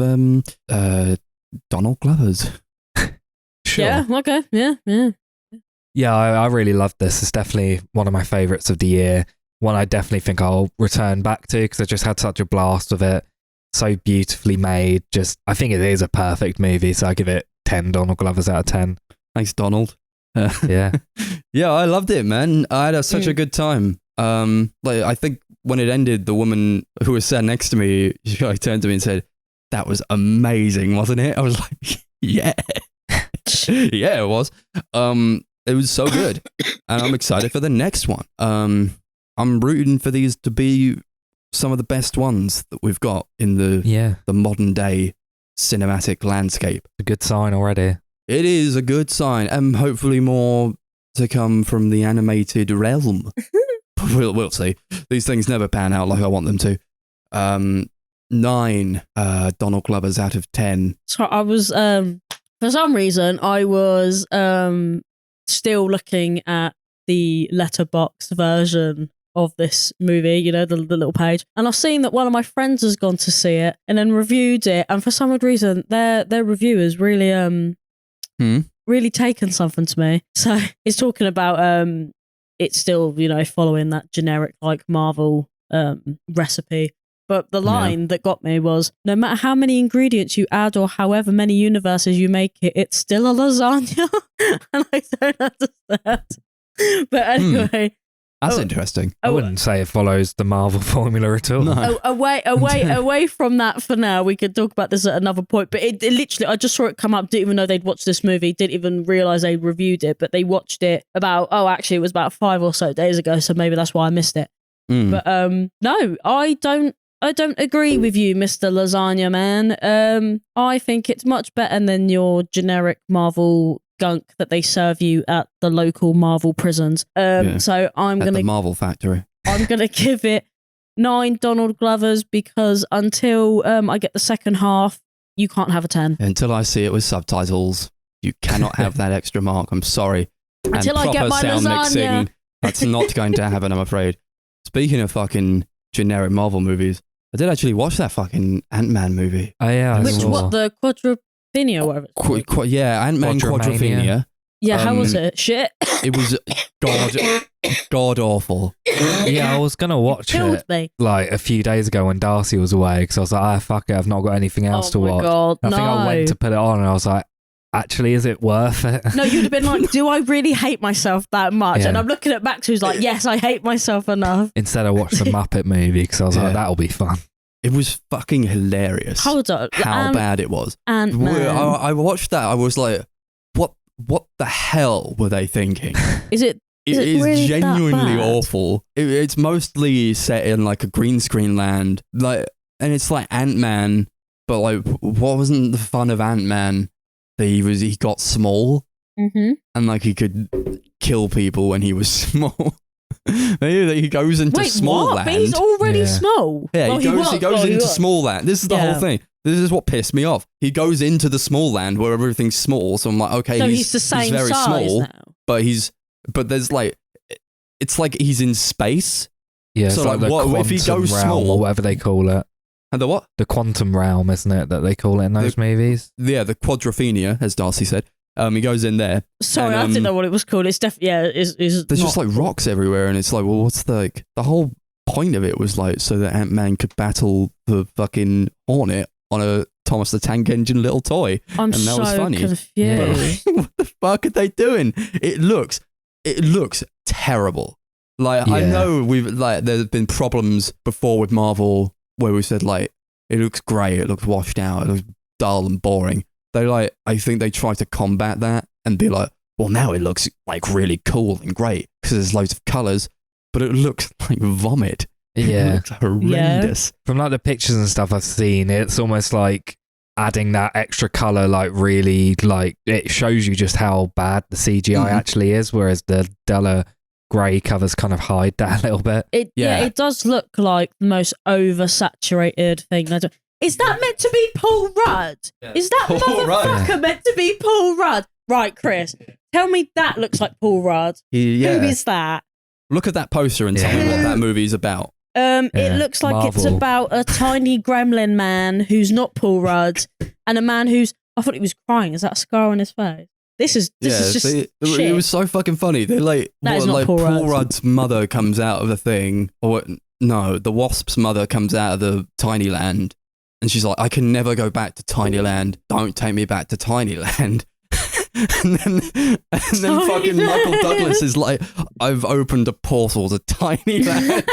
Donald Glover's. Sure. Yeah. Okay. Yeah. Yeah, I really loved this. It's definitely one of my favourites of the year. One I definitely think I'll return back to because I just had such a blast with it. So beautifully made. I think it is a perfect movie, so I give it 10 Donald Glovers out of 10. Thanks, Donald. Yeah. Yeah, I loved it, man. I had such a good time. I think when it ended, the woman who was sat next to me, she turned to me and said, "That was amazing, wasn't it?" I was like, "Yeah." Yeah, it was. It was so good. And I'm excited for the next one. I'm rooting for these to be some of the best ones that we've got in the modern day cinematic landscape. A good sign already. It is a good sign, and hopefully more to come from the animated realm. We'll see. These things never pan out like I want them to. 9 Donald Glovers out of 10. So I was, for some reason, I was still looking at the letterbox version of this movie, you know, the little page, and I've seen that one of my friends has gone to see it and then reviewed it, and for some odd reason their review is really really taken something to me. So it's talking about it's still, you know, following that generic like Marvel recipe, but the line that got me was, no matter how many ingredients you add or however many universes you make it, it's still a lasagna. And I don't understand, but anyway. That's interesting. I wouldn't say it follows the Marvel formula at all. No. Away from that for now. We could talk about this at another point. But it literally, I just saw it come up. Didn't even know they'd watched this movie. Didn't even realize they reviewed it. But they watched it actually it was about 5 or so days ago. So maybe that's why I missed it. But no, I don't agree with you, Mr. Lasagna Man. I think it's much better than your generic Marvel gunk that they serve you at the local Marvel prisons. So I'm at gonna the Marvel factory. I'm gonna give it 9 Donald Glovers because until I get the second half, you can't have a 10. Until I see it with subtitles, you cannot have that extra mark. I'm sorry. Until I get my sound lasagna. mixing, that's not going to happen, I'm afraid. Speaking of fucking generic Marvel movies, I did actually watch that fucking Ant-Man movie. Oh yeah, The Quadrilogy, whatever it's called. Yeah, Ant-Man Quadromania. Quadrophenia. Yeah, how was it? Shit. It was god awful. Yeah, I was gonna watch Killed it me. like a few days ago when Darcy was away because I was like, fuck it, I've not got anything else to Oh my watch. God, And I think I went to put it on and I was like, actually, is it worth it? No, you'd have been like, do I really hate myself that much? Yeah. And I'm looking at Max who's like, yes, I hate myself enough. Instead, I watched the Muppet movie because I was Yeah. like, that'll be fun. It was fucking hilarious. Hold on. How bad it was. Ant-Man. I watched that. I was like, what the hell were they thinking? Is it It it is really that genuinely bad? awful. It's mostly set in like a green screen land, like, and it's like Ant-Man, but like, what wasn't the fun of Ant-Man? That he got small Mm-hmm. and like he could kill people when he was small. He goes into Wait, small what? land. But he's already Yeah. small. Yeah, Well, he goes into was. small land. This is the Yeah. whole thing. This is what pissed me off. He goes into the small land where everything's small. So I'm like, okay, So he's the same very size small, now. but there's like, it's like he's in space. Yeah, So, it's like like, the what if he quantum goes realm small? or whatever they call it. And the what? The quantum realm, isn't it, that they call it in those movies? Yeah, the Quadrilogy, as Darcy said. He goes in there. Sorry, And, I didn't know what it was called. It's definitely, yeah, is There's just like rocks everywhere, and it's like, well, what's the whole point of it was like so that Ant-Man could battle the fucking Hornet on a Thomas the Tank Engine little toy. I'm and that so was funny. confused. What the fuck are they doing? It looks terrible. Like, I Yeah. know there's been problems before with Marvel where we said like it looks grey, it looks washed out, it looks dull and boring. I think they try to combat that and be like, well, now it looks like really cool and great because there's loads of colours, but it looks like vomit. It Yeah. looks horrendous. From like the pictures and stuff I've seen, it's almost like adding that extra color, like really, like it shows you just how bad the CGI Mhm. actually is, whereas the duller grey covers kind of hide that a little bit. Yeah. It does look like the most oversaturated thing. Is that meant to be Paul Rudd? Is that Paul Rudd. motherfucker meant to be Paul Rudd? Right, Chris, tell me that looks like Paul Rudd. Yeah. Who is that? Look at that poster and tell me Yeah. what that movie's about. It Yeah, looks like it's Marvel. about a tiny gremlin man who's not Paul Rudd and a man who's, I thought he was crying. Is that a scar on his face? This is just it shit. was so fucking funny. They That is not Paul Rudd. Rudd's mother comes out of the thing, or no, the Wasp's mother comes out of the Tiny Land, and she's like, "I can never go back to Tiny Land. Don't take me back to Tiny Land." and then fucking Michael Douglas is like, "I've opened a portal to Tiny Land."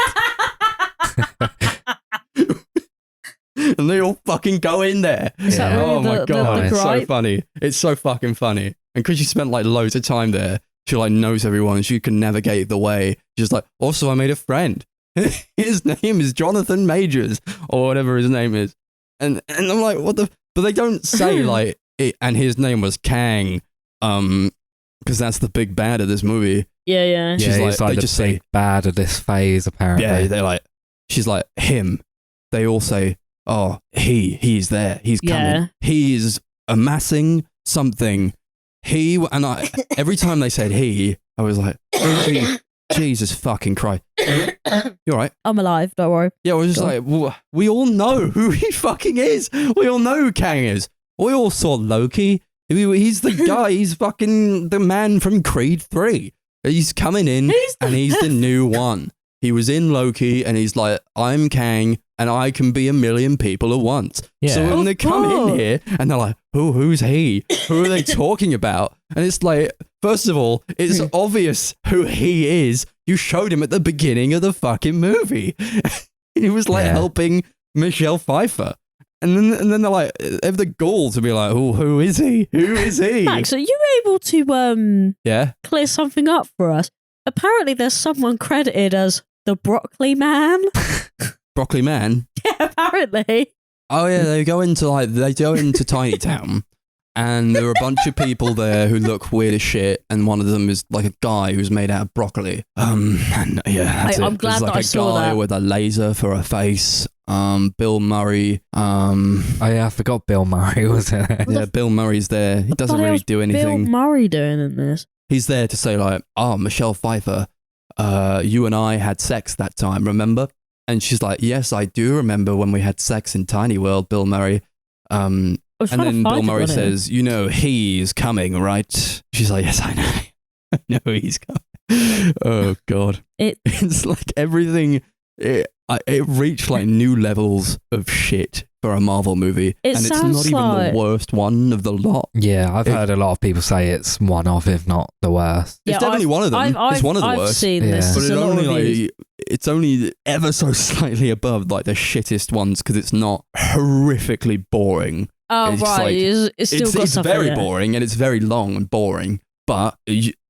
And they all fucking go in there. Is that Yeah. really Oh my the god, it's so gripe? funny. It's so fucking funny. And because she spent like loads of time there, she like knows everyone and she can navigate the way. She's like, also I made a friend. His name is Jonathan Majors or whatever his name is. And I'm like, what the? But they don't say like it, and his name was Kang, because that's the big bad of this movie. Yeah. She's Yeah, like- he's like they the just big say- bad of this phase, apparently. Yeah, they're like, she's like him. They all say, oh, he's there. He's coming. Yeah. He's amassing something. And I, every time they said he, I was like, Jesus fucking Christ. You all right? I'm alive, don't worry. Yeah, I was just Go like, well, we all know who he fucking is. We all know who Kang is. We all saw Loki. He's the guy. He's fucking the man from Creed 3. He's coming in and he's the new one. He was in Loki and he's like, I'm Kang and I can be a million people at once. Yeah. So when Of they come course. in here and they're like, who's he? Who are they talking about? And it's like, first of all, it's obvious who he is. You showed him at the beginning of the fucking movie. He was like Yeah. helping Michelle Pfeiffer. And then they're like, they have the gall to be like, oh, who is he? Who is he? Max, are you able to Yeah. clear something up for us? Apparently there's someone credited as the Broccoli Man. Broccoli Man. Yeah, apparently. Oh yeah, they go into Tiny Town, and there are a bunch of people there who look weird as shit, and one of them is like a guy who's made out of broccoli. And yeah, that's I'm it. glad There's like that I a saw guy that. with a laser for a face. Bill Murray. Oh yeah, I forgot Bill Murray was in it. Yeah, Bill Murray's there. He doesn't What really else do Bill anything. Murray doing in this? He's there to say like, oh, Michelle Pfeiffer, you and I had sex that time, remember? And she's like, yes, I do remember when we had sex in Tiny World, Bill Murray. was And trying to then Bill find it, Murray wasn't it? says, "You know he's coming, right?" She's like, "Yes, I know. I know he's coming." Oh God, it's like everything. It reached like new levels of shit for a Marvel movie, and it's not even the worst one of the lot. Yeah, I've heard a lot of people say it's one of, if not the worst. It's definitely one of them. It's one of the I've worst. seen this. But There's a lot of reviews. it's only ever so slightly above like the shittest ones because it's not horrifically boring. Oh, It's right. like- It's still got It's stuff very in it. boring and it's very long and boring, but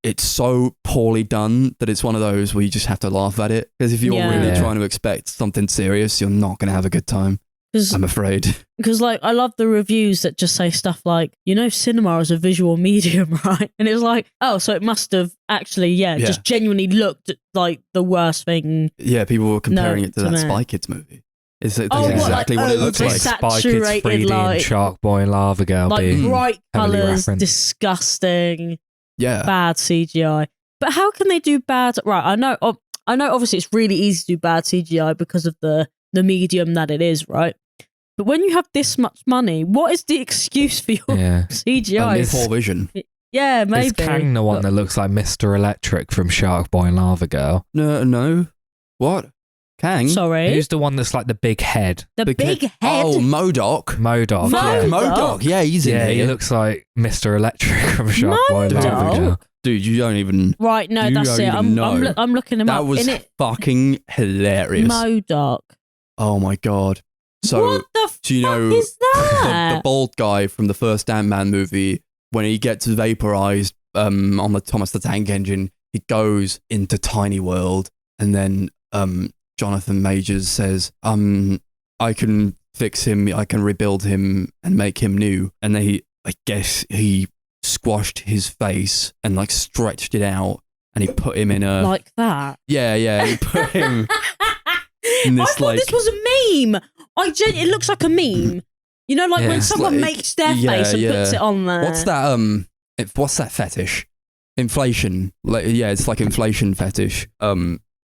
it's so poorly done that it's one of those where you just have to laugh at it. Because if you're Yeah. really Yeah. trying to expect something serious, you're not going to have a good time. I'm afraid. Because, like, I love the reviews that just say stuff like, cinema is a visual medium, right? And it's like, oh, so it must have actually, just genuinely looked like the worst thing. Yeah, people were comparing No, it to to that me. Spy Kids movie. It's Oh, what, exactly like, what it looks overly like. Spy Kids, saturated, 3D, like- and Shark Boy and Lava Girl Like, being bright heavily colours, referenced. disgusting, Yeah. bad CGI. But how can they do bad? Right, I know obviously it's really easy to do bad CGI because of the medium that it is, right? But when you have this much money, what is the excuse for your Yeah. CGI? Poor vision. Yeah, maybe. Is Kang the one that looks like Mr. Electric from Shark Boy and Lava Girl? No. What? Kang? Sorry? Who's the one that's like the big head? The big head? Oh, MODOK. MODOK. Fuck, Yeah, MODOK. Yeah, he's in yeah, here. he looks like Mr. Electric from Shark Boy and Lava MODOK? Girl. Dude, you don't even... Right, no, You that's don't it. even I'm know. looking him That up. was In it, fucking hilarious. MODOK. Oh my God. So, what the do you fuck know is the that? bald guy from the first Ant-Man movie, when he gets vaporized on the Thomas the Tank Engine, he goes into Tiny World, and then Jonathan Majors says, I can fix him, I can rebuild him and make him new. And then I guess he squashed his face and like stretched it out, and he put him in a... Like that? Yeah, he put him in I this thought like... this was a meme. It looks like a meme. You know, like Yeah, when it's someone like- makes their yeah, face and yeah. puts it on there. What's that? What's that fetish? Inflation. Like, yeah, it's like inflation fetish.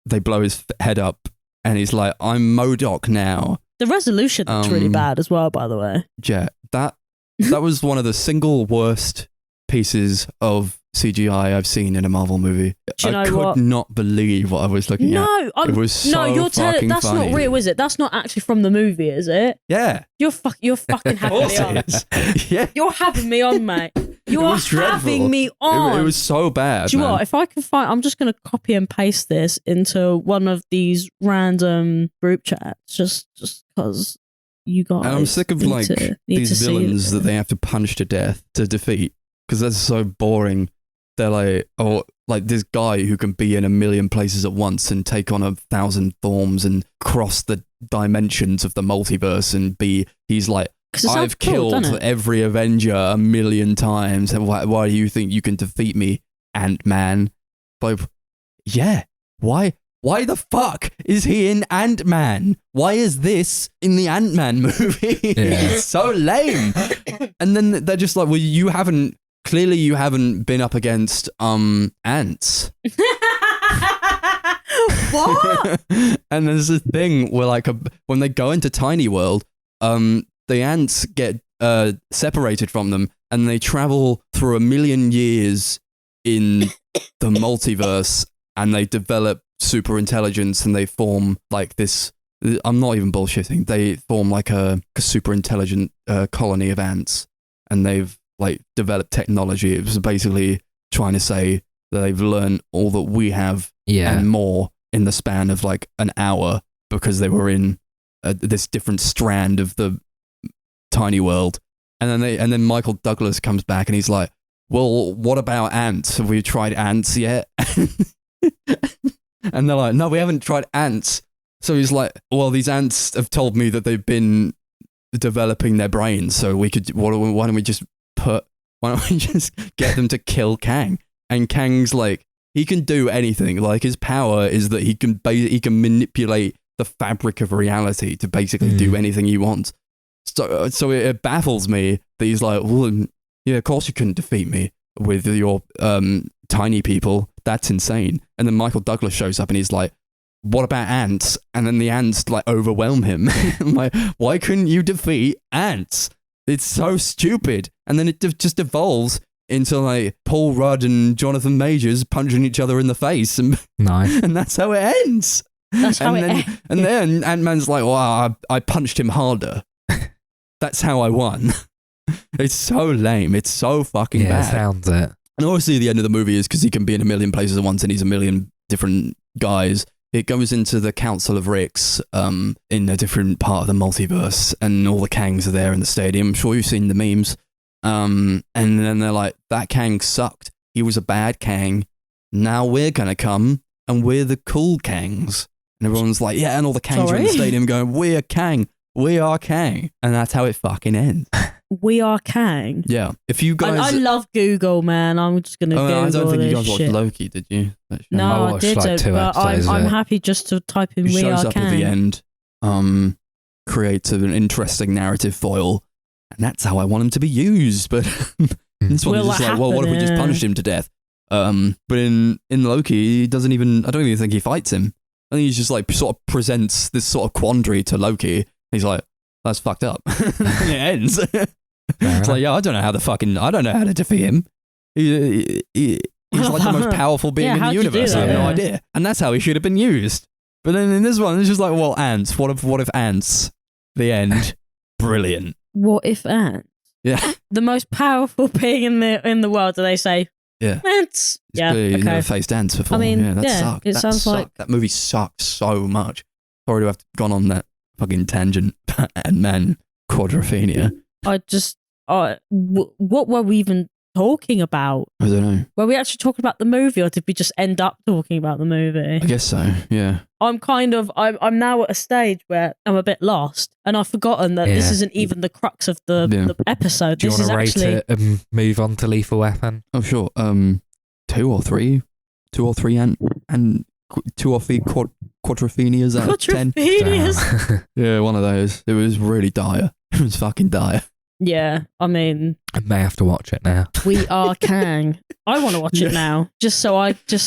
They blow his head up, and he's like, "I'm MODOK now." The resolution looks really bad as well, by the way. Yeah, that was one of the single worst pieces of CGI I've seen in a Marvel movie. Do you I know could what? not believe what I was looking at. No, It was so you're telling fucking that's funny. not real, is it? That's not actually from the movie, is it? Yeah, You're fucking having me on. it is. Yeah, You're having me on, mate. You It are was dreadful. having me on. it was so bad. Do you know man. what? If I can find, I'm just going to copy and paste this into one of these random group chats, just because you guys. And I'm sick of need like to- need these to see villains it. that they have to punch to death to defeat because that's so boring. They're like, oh, like this guy who can be in a million places at once and take on 1,000 forms and cross the dimensions of the multiverse and he's like, 'Cause it sounds I've cool, killed doesn't it? every Avenger 1,000,000 times. And why do you think you can defeat me, Ant-Man? Like, yeah, why? Why the fuck is he in Ant-Man? Why is this in the Ant-Man movie? It's so lame. And then they're just like, well, you haven't been up against ants. What? And there's this thing where like when they go into Tiny World, the ants get separated from them and they travel through 1,000,000 years in the multiverse, and they develop super intelligence and they form like this. I'm not even bullshitting. They form like a super intelligent colony of ants, and they've like developed technology. It was basically trying to say that they've learned all that we have and more in the span of like an hour because they were in this different strand of the Tiny World. And then Michael Douglas comes back and he's like, well, what about ants? Have we tried ants yet? And they're like, no, we haven't tried ants. So he's like, well, these ants have told me that they've been developing their brains. So why don't we just get them to kill Kang? And Kang's like, he can do anything. Like his power is that he can manipulate the fabric of reality to basically do anything he wants. So it baffles me that he's like, well, yeah, of course you couldn't defeat me with your tiny people. That's insane. And then Michael Douglas shows up and he's like, what about ants? And then the ants like overwhelm him. I'm like, why couldn't you defeat ants? It's so stupid. And then it just evolves into like Paul Rudd and Jonathan Majors punching each other in the face. And, Nice. and that's how it ends. That's how and it then, ends. And then Ant-Man's like, well, I punched him harder. That's how I won. It's so lame. It's so fucking bad. Sounds it. And obviously the end of the movie is because he can be in a million places at once and he's a million different guys. It goes into the Council of Ricks in a different part of the multiverse, and all the Kangs are there in the stadium. I'm sure you've seen the memes. And then they're like, that Kang sucked. He was a bad Kang. Now we're going to come and we're the cool Kangs. And everyone's like, yeah, and all the Kangs are in the stadium going, we're Kang. We are Kang. And that's how it fucking ends. We are Kang. Yeah. If you guys... I love Google, man. I'm just going to Google I don't think you guys this watched shit. Loki, did you? No, I I watched, didn't, like, 2 but episodes of I'm it. happy just to type in He We shows Are up Kang. at the end, creates an interesting narrative foil, and that's how I want him to be used. But this one Will is just that like, well, what if we just happen? punished him to death? But in Loki, he doesn't even, I don't even think he fights him. I think he's just like sort of presents this sort of quandary to Loki. He's like, that's fucked up. And it ends. It's like, yeah, I don't know how to defeat him. He's like the most powerful being in the how'd you do universe. I have that? no Yeah. idea. And that's how he should have been used. But then in this one, it's just like, well, ants. What if ants? The end. Brilliant. What if ants? Yeah. The most powerful being in the world, do they say? Yeah. Ants. It's Yeah, clear you've never okay. faced ants before. I mean, yeah, that yeah, sucked. it That sounds sucked. like- That movie sucked so much. Sorry to have gone on that fucking tangent. Ant-Man Quadrilogy. What were we even talking about? I don't know. Were we actually talking about the movie, or did we just end up talking about the movie? I guess so, yeah. I'm now at a stage where I'm a bit lost, and I've forgotten that this Yeah. isn't even the crux of the episode. Do you This want is to rate actually it and move on to Lethal Weapon? Oh, sure. 2 or 3 and 2 or 3 quadrophenias out of 10. Quadrophenias. Yeah, one of those. It was really dire. It was fucking dire. Yeah, I mean, I may have to watch it now. We Are Kang. I want to watch it now, just so I Do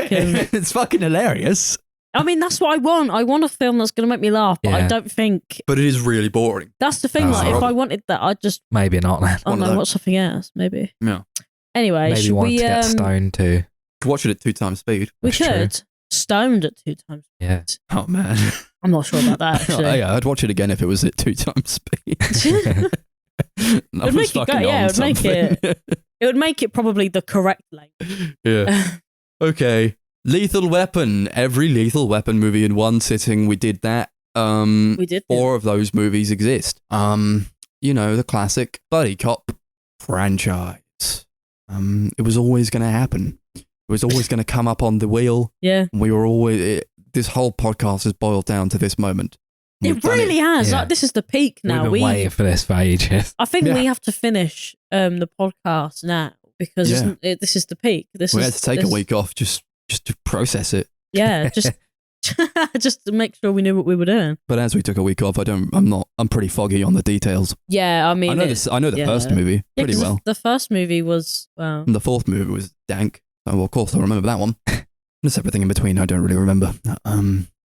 can. it. It's fucking hilarious. I mean, that's what I want. I want a film that's going to make me laugh, but I Yeah. don't think But it is really boring. that's the thing. Oh. Like, if I wanted that, I'd just Maybe not then. I don't One of know, those. watch something else, maybe. Yeah. Anyway, Maybe should one we to get stoned too. Watch it at 2 times speed. we That's true. could stoned at 2 times. Yeah. Oh, man. I'm not sure about that actually. Oh, yeah, I'd watch it again if it was at 2 times speed. It would make it go, yeah, it would make it. It would make it probably the correct length. Yeah. Okay. Lethal Weapon. Every Lethal Weapon movie in one sitting. We did that. We did. 4 of those movies exist. You know, the classic buddy cop franchise. It was always going to happen. It was always going to come up on the wheel. Yeah. We were always. This whole podcast has boiled down to this moment. We've It done really has. Yeah. Like, this is the peak now. We've been waiting for this for ages. I think Yeah. we have to finish the podcast now because Yeah. this is the peak. We had to take a week off just to process it. Yeah, just just to make sure we knew what we were doing. But as we took a week off, I'm pretty foggy on the details. Yeah, I mean, I know the yeah. first movie yeah, pretty 'cause well. The first movie was And the 4th movie was dank. Oh, well, of course I remember that one. There's everything in between I don't really remember.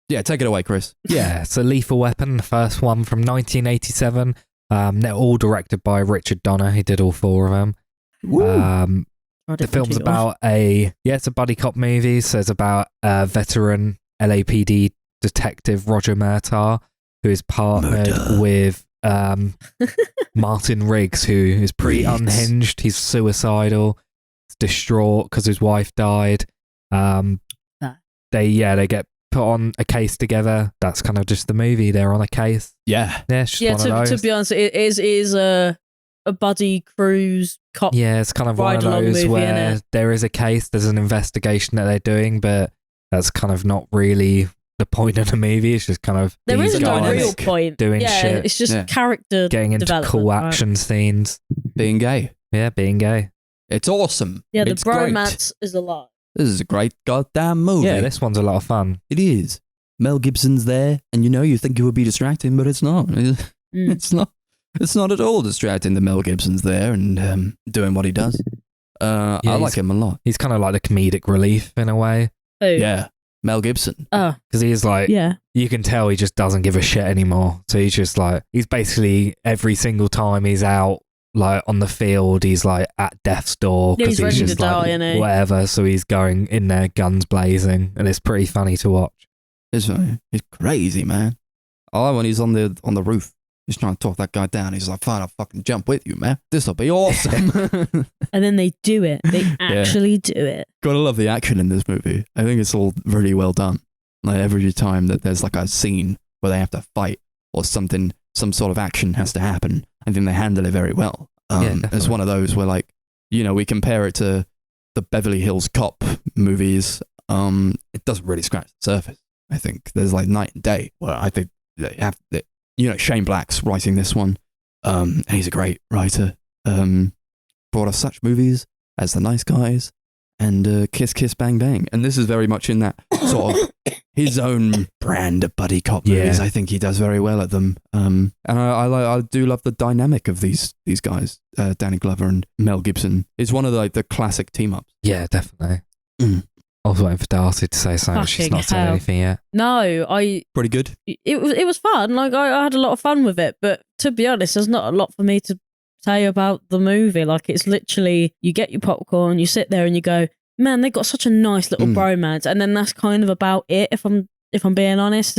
Yeah, take it away, Chris. Yeah, so Lethal Weapon, the first one from 1987. They're all directed by Richard Donner. He did all 4 of them. The film's about it's a buddy cop movie. So it's about veteran LAPD detective Roger Murtaugh, who is partnered with Martin Riggs, who is pretty unhinged. He's suicidal, distraught because his wife died. They get put on a case together. That's kind of just the movie. They're on a case. Yeah. Yeah, it's just one of those. to be honest, it is a buddy cruise cop. Yeah, it's kind of one of ride-along those movie, where innit? there is a case, there's an investigation that they're doing, but that's kind of not really the point of the movie. It's just kind of There these isn't a guys real point. doing yeah, shit. it's just Yeah. character getting into development, cool right? action scenes. Being gay. Yeah, being gay. It's awesome. Yeah, the It's great. bromance is a lot. This is a great goddamn movie. Yeah, this one's a lot of fun. It is. Mel Gibson's there, and you think it would be distracting, but it's not. It's not. It's not at all distracting that Mel Gibson's there and doing what he does. I like him a lot. He's kind of like the comedic relief in a way. Who? Yeah. Mel Gibson. Oh, Because he's like, yeah. you can tell he just doesn't give a shit anymore. So he's just like, he's basically every single time he's out, like on the field, he's like at death's door Yeah, because he's ready just to die, like isn't he? whatever. So he's going in there, guns blazing, and it's pretty funny to watch. He's crazy, man. I like when he's on the roof. He's trying to talk that guy down. He's like, fine, I'll fucking jump with you, man. This'll be awesome. And then they do it. They actually do it. Gotta love the action in this movie. I think it's all really well done. Like every time that there's like a scene where they have to fight or something, some sort of action has to happen, I think they handle it very well. It's one of those where like, you know, we compare it to the Beverly Hills Cop movies. It doesn't really scratch the surface. I think there's like night and day where I think they have that. You know, Shane Black's writing this one, and he's a great writer. Brought us such movies as The Nice Guys and Kiss Kiss Bang Bang, and this is very much in that sort of his own brand of buddy cop movies. I think he does very well at them, and I do love the dynamic of these guys, Danny Glover and Mel Gibson. It's one of the classic team ups. Yeah, definitely. I was waiting for Darcy to say something. She's not said anything yet. No, Pretty good. It was fun. Like I had a lot of fun with it, but to be honest, there's not a lot for me to say about the movie. Like it's literally you get your popcorn, you sit there and you go, man, they got such a nice little bromance, and then that's kind of about it. If I'm being honest,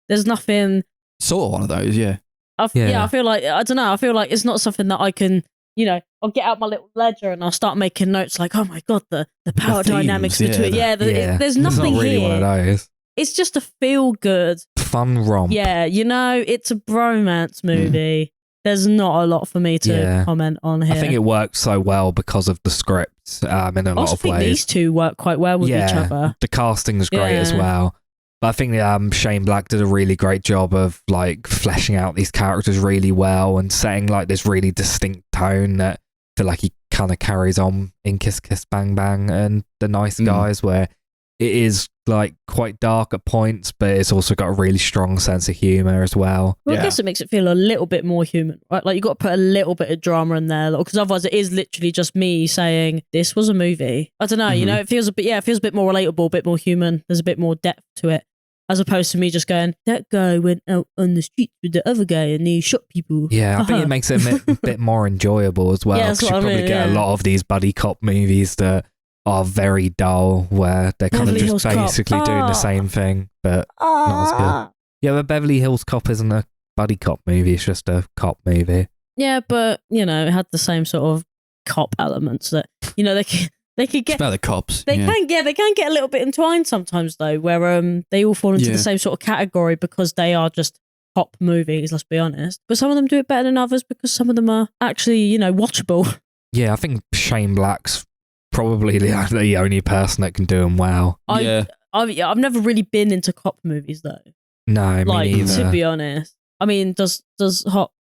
there's nothing. Sort of one of those, yeah. I feel like I don't know. I feel like it's not something that I can. You know, I'll get out my little ledger and I'll start making notes like, oh my God, the power dynamics between. There's nothing it's not really here. one of those. It's just a feel good, fun romp. Yeah, you know, it's a bromance movie. There's not a lot for me to comment on here. I think it works so well because of the script in a lot of ways. I think these two work quite well with each other. The casting is great as well. But I think Shane Black did a really great job of like fleshing out these characters really well and setting like this really distinct tone that I feel like he kind of carries on in Kiss Kiss Bang Bang and The Nice Guys, where it is like quite dark at points, but it's also got a really strong sense of humor as well. Well, I guess it makes it feel a little bit more human, right? Like you got to put a little bit of drama in there, because otherwise it is literally just me saying this was a movie. I don't know, you know, it feels a bit more relatable, a bit more human. There's a bit more depth to it. As opposed to me just going, that guy went out on the street with the other guy and he shot people. Yeah, I think it makes it a bit more enjoyable as well. Because you probably get a lot of these buddy cop movies that are very dull, where they're kind of just basically doing the same thing, but not as good. Yeah, but Beverly Hills Cop isn't a buddy cop movie, it's just a cop movie. Yeah, but, you know, it had the same sort of cop elements that, you know, they could get. It's about the cops. They can get a little bit entwined sometimes though, where they all fall into the same sort of category because they are just cop movies. Let's be honest, but some of them do it better than others because some of them are actually, you know, watchable. Yeah, I think Shane Black's probably the only person that can do them well. I've never really been into cop movies though. No, like me neither. To be honest, I mean, does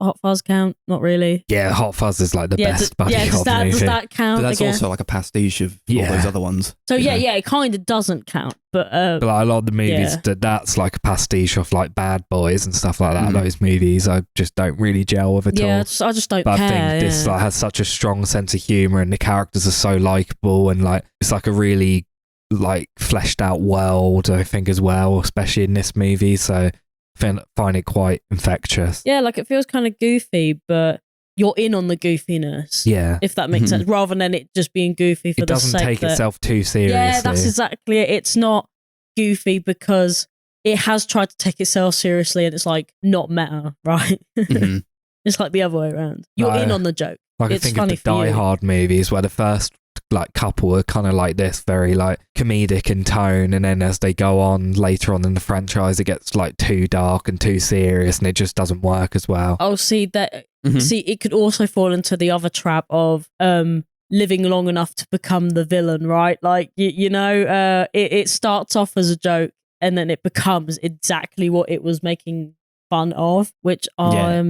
Hot Fuzz count? Not really. Yeah, Hot Fuzz is like the best buddy cop movie. Does that count? But that's again? also like a pastiche of all those other ones. So it kind of doesn't count. But like a lot of the movies that's like a pastiche of like Bad Boys and stuff like that. Those movies I just don't really gel with at all. I just don't but care. I think this like, has such a strong sense of humor and the characters are so likable and like it's like a really like fleshed out world, I think, as well, especially in this movie. So find it quite infectious. Yeah, like it feels kind of goofy, but you're in on the goofiness. Yeah. If that makes sense, rather than it just being goofy for the sake. It doesn't take itself too seriously. Yeah, that's exactly it. It's not goofy because it has tried to take itself seriously and it's like not meta, right? It's like the other way around. You're in on the joke. Like it's I think funny of the Die Hard movies where the first like couple are kind of like this, very like comedic in tone, and then as they go on later on in the franchise, it gets like too dark and too serious, and it just doesn't work as well. Oh, see that. See, it could also fall into the other trap of living long enough to become the villain, right? Like you know, it starts off as a joke, and then it becomes exactly what it was making fun of, which I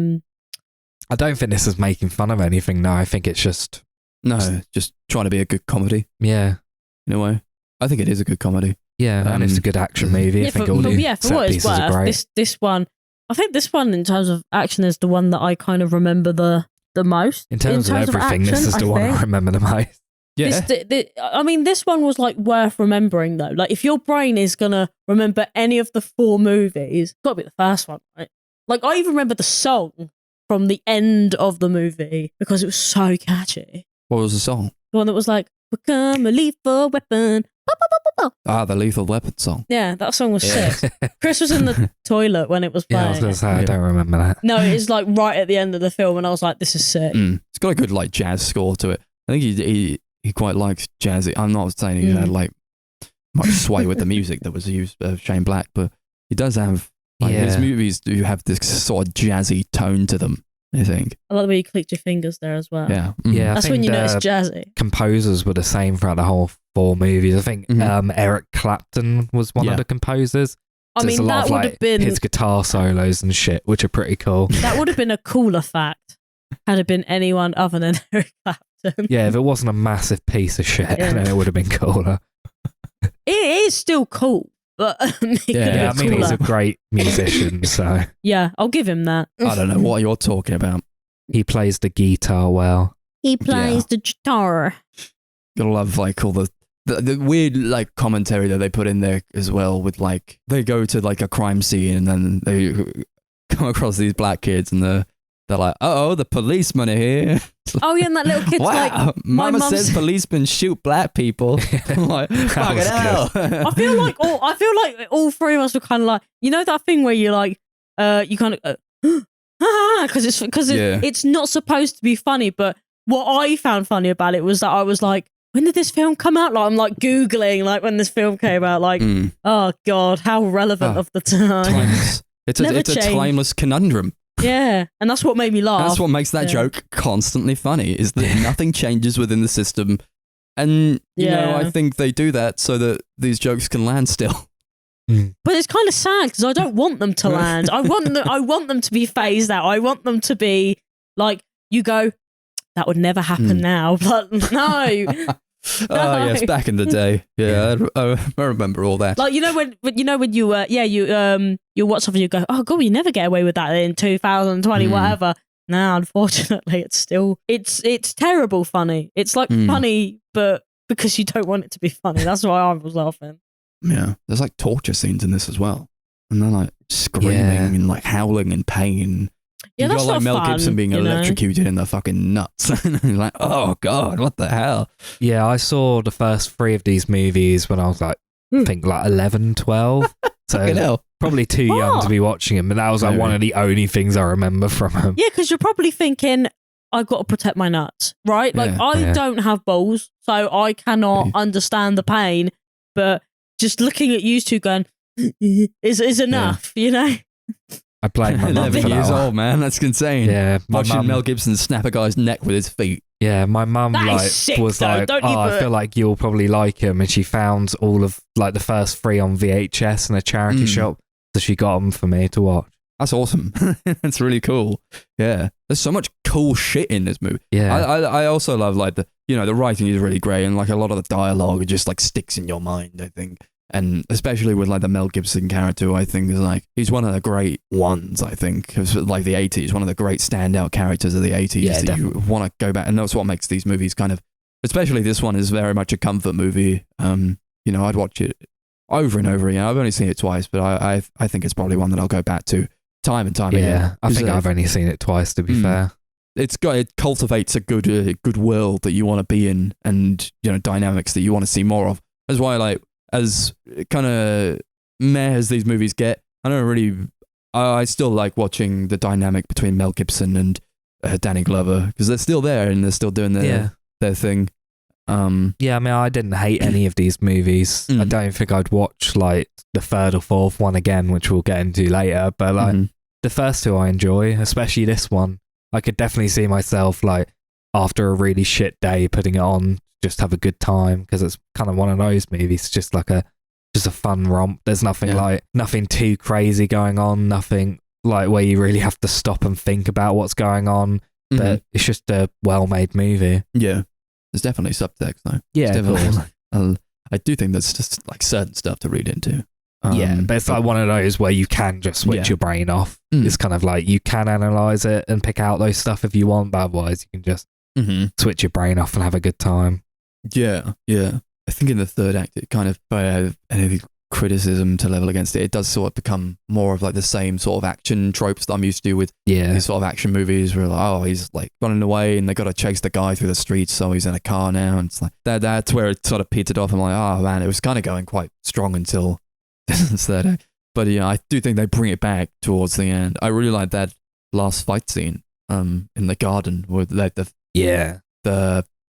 don't think this is making fun of anything. No, I think it's just. No, just trying to be a good comedy. Yeah. In a way. I think it is a good comedy. Yeah, and it's a good action movie. Yeah, I think for what it's worth, this one, I think this one in terms of action is the one that I kind of remember the most. In terms of everything, action, this is the one I remember the most. Yeah. I mean, this one was like worth remembering though. Like, if your brain is gonna remember any of the 4 movies, it's gotta be the first one, right? Like, I even remember the song from the end of the movie because it was so catchy. What was the song? The one that was like, "Become a lethal weapon." The Lethal Weapon song. Yeah, that song was sick. Chris was in the toilet when it was playing. Yeah, I was going to say, I don't remember that. No, it's like right at the end of the film, and I was like, "This is sick." It's got a good like jazz score to it. I think he quite likes jazzy. I'm not saying he had like much sway with the music that was used by Shane Black, but he does have his movies do have this sort of jazzy tone to them. I think. I like the way you clicked your fingers there as well. Yeah, yeah. That's when you know it's jazzy. Composers were the same throughout the whole 4 movies. I think Eric Clapton was one of the composers. I So mean, there's a lot that of, would like, have been his guitar solos and shit, which are pretty cool. that would have been a cooler fact had it been anyone other than Eric Clapton. Yeah, if it wasn't a massive piece of shit, then it would have been cooler. It is still cool, but it could have Yeah, I been mean, he's cooler. a great musician, so Yeah, I'll give him that. I don't know what you're talking about. he plays the guitar well. He plays the guitar. Gotta love like all the weird like commentary that they put in there as well with like they go to like a crime scene and then they come across these black kids and they're like, the policemen are here. Oh yeah, and that little kid's wow, like, my Mama mum's- says policemen shoot black people. I'm like, fucking was hell. I feel like all 3 of us were kind of like, you know that thing where you like, you kind of, because it's not supposed to be funny. But what I found funny about it was that I was like, when did this film come out? Like, I'm like Googling like when this film came out. Like, oh god, how relevant of the time. Timeless. It's a timeless conundrum. Yeah, and that's what made me laugh. That's what makes that joke constantly funny, is that nothing changes within the system. And, you know, I think they do that so that these jokes can land still. But it's kind of sad because I don't want them to land. I want them to be phased out. I want them to be like, you go, that would never happen now. But no. Oh yes, back in the day. Yeah, I remember all that. Like, you know when you you watch something, you go, oh god, you never get away with that in 2020 whatever. No, unfortunately, it's still it's terrible funny. It's like funny, but because you don't want it to be funny. That's why I was laughing. Yeah, there's like torture scenes in this as well, and they're like screaming and like howling in pain. Yeah, you that's got like not Mel fun, Gibson being electrocuted in the fucking nuts. And you're like, oh god, what the hell? Yeah, I saw the first 3 of these movies when I was like, I think like 11, 12. So probably too young to be watching them, but that was like one of the only things I remember from them. Yeah, because you're probably thinking, I've got to protect my nuts, right? Like, I don't have balls, so I cannot understand the pain, but just looking at you two going, is enough, you know? I blame my mum 11 for that years one. old, man. That's insane. Yeah, watching Mel Gibson snap a guy's neck with his feet. Yeah, my mum That is like sick, was though. like, Don't "Oh, you I put- feel like you'll probably like him," and she found all of like the first 3 on VHS in a charity shop, so she got them for me to watch. That's awesome. That's really cool. Yeah, there's so much cool shit in this movie. Yeah, I also love like the writing is really great, and like a lot of the dialogue just like sticks in your mind, I think. And especially with like the Mel Gibson character, who I think is like, he's one of the great ones, I think, of like the 80s, one of the great standout characters of the 80s that definitely. you want to go back. And that's what makes these movies kind of, especially this one is very much a comfort movie. I'd watch it over and over again. I've only seen it twice, but I think it's probably one that I'll go back to time and time again. Yeah, I think I've only seen it twice, to be fair. It cultivates a good world that you want to be in, and dynamics that you want to see more of. That's why as kind of meh as these movies get, I still like watching the dynamic between Mel Gibson and Danny Glover, because they're still there and they're still doing their thing. Yeah, I mean, I didn't hate any of these movies. I don't think I'd watch like the 3rd or 4th one again, which we'll get into later. But like the first 2 I enjoy, especially this one. I could definitely see myself like after a really shit day putting it on, just have a good time, because it's kind of one of those movies, just a fun romp. There's nothing too crazy going on, nothing like where you really have to stop and think about what's going on. But it's just a well-made movie. Yeah, there's definitely subtext though. Yeah, I do think there's just like certain stuff to read into. Yeah, but it's like one of those where you can just switch your brain off. It's kind of like you can analyze it and pick out those stuff if you want, but otherwise you can just switch your brain off and have a good time. Yeah. I think in the third act, it kind of, if I have any criticism to level against it, it does sort of become more of like the same sort of action tropes that I'm used to with these sort of action movies where like, oh, he's like running away and they got to chase the guy through the streets, so he's in a car now. And it's like, that's where it sort of petered off. I'm like, oh man, it was kind of going quite strong until this third act. But yeah, I do think they bring it back towards the end. I really like that last fight scene in the garden with like the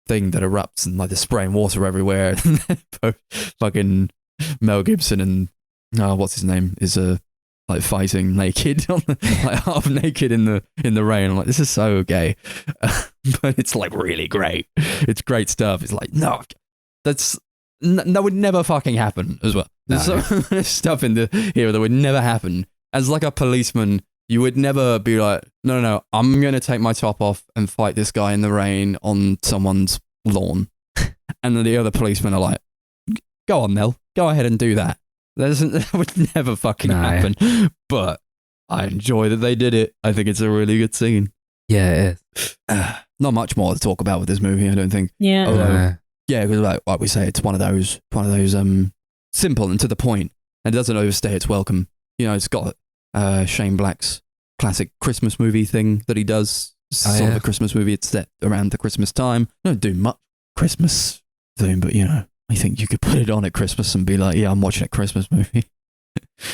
thing that erupts and like the spraying water everywhere. Fucking Mel Gibson and what's his name is like fighting naked, like half naked in the rain. I'm like, this is so gay, but it's like really great. It's great stuff. It's like that would never fucking happen as well. There's some stuff in the here that would never happen. As like a policeman, you would never be like, no, I'm going to take my top off and fight this guy in the rain on someone's lawn. And then the other policemen are like, go on, Mel, go ahead and do that. That would never fucking happen. But I enjoy that they did it. I think it's a really good scene. Yeah, it is. Not much more to talk about with this movie, I don't think. Yeah. Although, yeah, because like we say, it's one of those simple and to the point, and it doesn't overstay its welcome. You know, it's got Shane Black's classic Christmas movie thing that he does. Sort of a Christmas movie. It's set around the Christmas time. I don't do much Christmas thing, but you know, I think you could put it on at Christmas and be like, yeah, I'm watching a Christmas movie.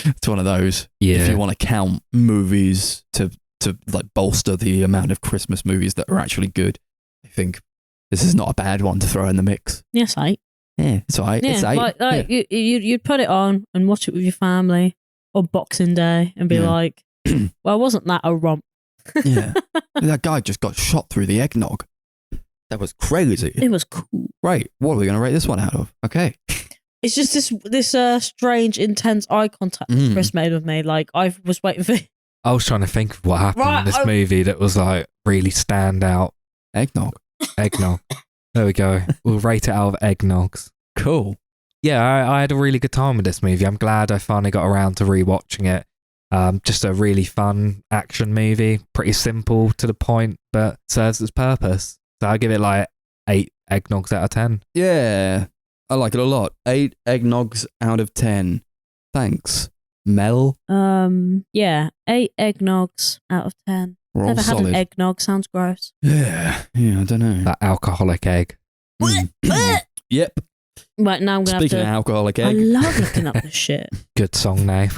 It's one of those. Yeah. If you want to count movies to like bolster the amount of Christmas movies that are actually good, I think this is not a bad one to throw in the mix. Yes, 8. Yeah, it's all right. Yeah, it's 8. Like you'd put it on and watch it with your family on Boxing Day and be like, well, wasn't that a romp? Yeah. That guy just got shot through the eggnog. That was crazy. It was cool. Right. What are we going to rate this one out of? Okay. It's just this strange, intense eye contact that Chris made with me. Like, I was waiting for... I was trying to think of what happened in this movie that was like really stand out. Eggnog. There we go. We'll rate it out of eggnogs. Cool. Yeah, I had a really good time with this movie. I'm glad I finally got around to rewatching it. Just a really fun action movie. Pretty simple, to the point, but serves its purpose. So I give it like 8 eggnogs out of 10. Yeah, I like it a lot. 8 eggnogs out of 10. Thanks, Mel. Yeah, 8 eggnogs out of 10. Never had an eggnog. Sounds gross. Yeah, I don't know. That alcoholic egg. Yep. Right, now I'm going to have to... Speaking of alcoholic egg. I love looking up this shit. Good song name.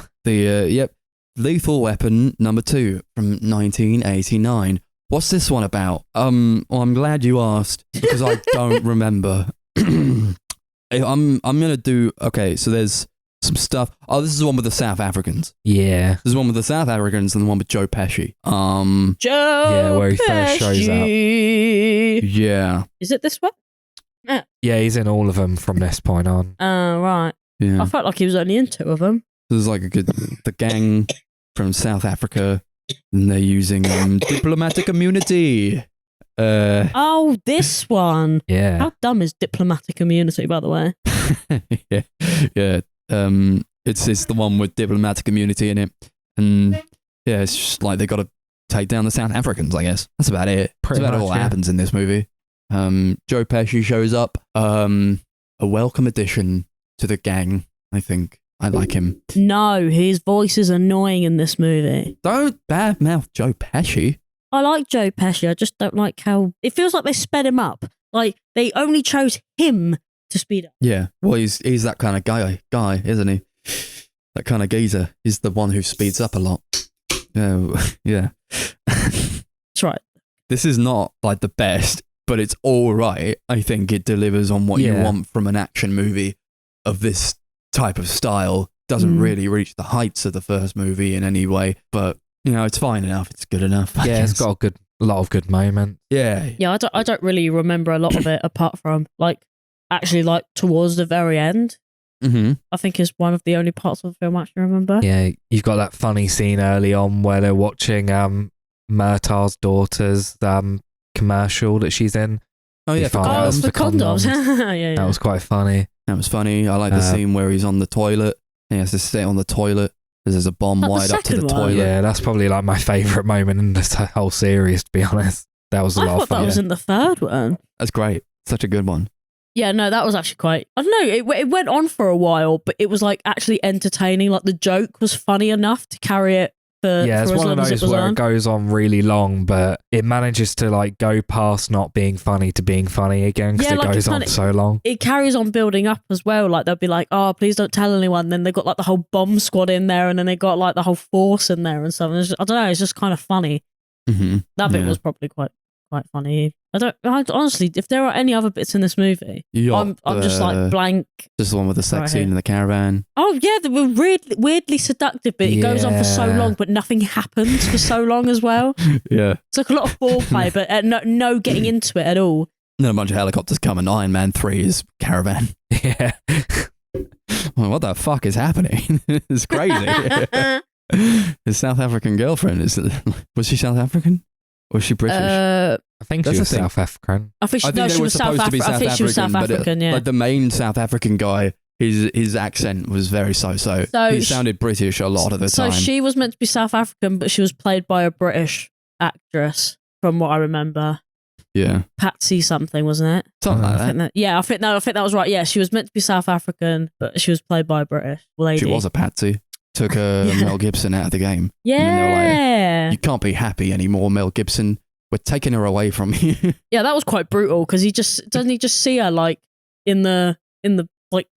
Lethal Weapon number 2 from 1989. What's this one about? Well, I'm glad you asked because I don't remember. I'm gonna do so. There's some stuff. Oh, this is the one with the South Africans. Yeah, this is one with the South Africans and the one with Joe Pesci. Where he first shows up. Yeah, is it this one? Yeah, he's in all of them from this point on. Oh, right. Yeah, I felt like he was only in 2 of them. There's like the gang from South Africa. And they're using diplomatic immunity. This one. Yeah. How dumb is diplomatic immunity, by the way? yeah. It's the one with diplomatic immunity in it, and yeah, it's just like they got to take down the South Africans. I guess that's about it. That's about all that happens in this movie. Joe Pesci shows up. A welcome addition to the gang. I think. I like him. No, his voice is annoying in this movie. Don't badmouth Joe Pesci. I like Joe Pesci. I just don't like how... It feels like they sped him up. Like, they only chose him to speed up. Yeah. Well, he's that kind of guy, isn't he? That kind of geezer. He's the one who speeds up a lot. Yeah. That's right. This is not, like, the best, but it's all right. I think it delivers on what you want from an action movie of this type of style. Doesn't really reach the heights of the first movie in any way, but you know, it's fine enough. It's good enough. It's got a lot of good moments. Yeah. I don't really remember a lot of it apart from actually towards the very end. Mm-hmm. I think is one of the only parts of the film I actually remember. Yeah, you've got that funny scene early on where they're watching Murtaugh's daughter's commercial that she's in. Oh yeah, for condoms. Yeah. That was quite funny. That was funny. I like the scene where he's on the toilet. He has to sit on the toilet because there's a bomb wired up to the toilet. Yeah, that's probably like my favourite moment in this whole series, to be honest. That was a lot of fun. That was in the third one. That's great. Such a good one. Yeah, no, that was actually quite. I don't know. It went on for a while, but it was like actually entertaining. Like the joke was funny enough to carry it for. Yeah, it's for as one long of as those it was where on. it goes on really long, but it manages to like go past not being funny to being funny again because Yeah, it like, goes it on kinda- so long. It carries on building up as well. Like they'll be like, "Oh, please don't tell anyone." Then they got like the whole bomb squad in there, and then they got like the whole force in there and stuff. And I don't know. It's just kind of funny. Mm-hmm. That bit Yeah. was probably quite funny. I honestly, if there are any other bits in this movie, I'm just like blank. Just the one with the sex Right scene here. in the caravan. Oh yeah, they were weirdly seductive, but it goes on for so Yeah. long, but nothing happens for so long as well. Yeah. It's like a lot of foreplay, but no getting into it at all. Then a bunch of helicopters come and Iron Man 3 is caravan. Yeah. Well, what the fuck is happening? It's crazy. His South African girlfriend was she South African? Or was she British? I think That's she the was thing. South African. I think I think they she were was South supposed to be African. I think she was South but African. Yeah. like the main South African guy, his accent was very so-so. So He sh- sounded British a lot of the So time. she was meant to be South African, but she was played by a British actress, from what I remember. Yeah. Patsy something, wasn't it? Something I like I think that. that. I think that was right. Yeah, she was meant to be South African, but she was played by a British lady. She was a patsy. Took Yeah. Mel Gibson out of the game. Yeah. And then they were You can't be happy anymore, Mel Gibson. We're taking her away from you. Yeah, that was quite brutal because he doesn't just see her like in the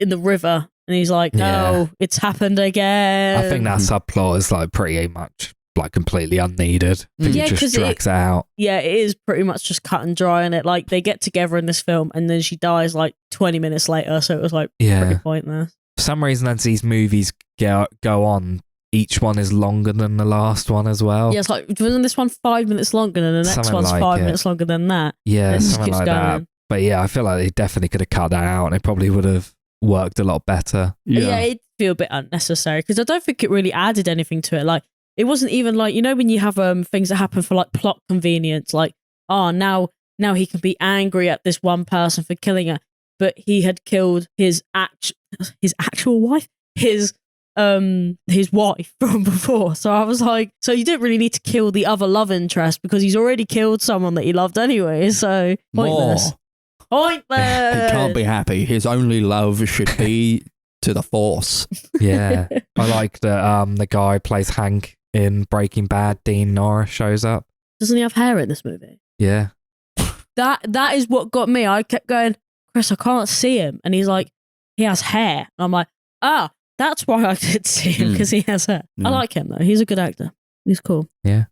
river, and he's like, Yeah. "Oh, it's happened again." I think that subplot is like pretty much like completely unneeded. I think Yeah, it 'cause just drags it out. Yeah, it is pretty much just cut and dry, and it like they get together in this film, and then she dies like 20 minutes later, so it was like Yeah. pretty pointless. For some reason, as these movies go on, each one is longer than the last one as well. Yeah, it's like wasn't this one 5 minutes longer than the next Something one's like 5 it. minutes longer than that? Yeah, It just something keeps like that. going. But yeah, I feel like they definitely could have cut that out and it probably would have worked a lot better. Yeah, it feel a bit unnecessary because I don't think it really added anything to it. Like it wasn't even like, you know, when you have things that happen for like plot convenience, like now he can be angry at this one person for killing her, but he had killed his actual wife, his wife from before. So I was like, so you didn't really need to kill the other love interest because he's already killed someone that he loved anyway. So pointless. Pointless. He can't be happy. His only love should be to the Force. Yeah. I like that the guy who plays Hank in Breaking Bad, Dean Norris, shows up. Doesn't he have hair in this movie? Yeah. That is what got me. I kept going, Chris, I can't see him. And he's like, he has hair. And I'm like, that's why I did see him, because he has hair. Yeah. I like him though. He's a good actor. He's cool. You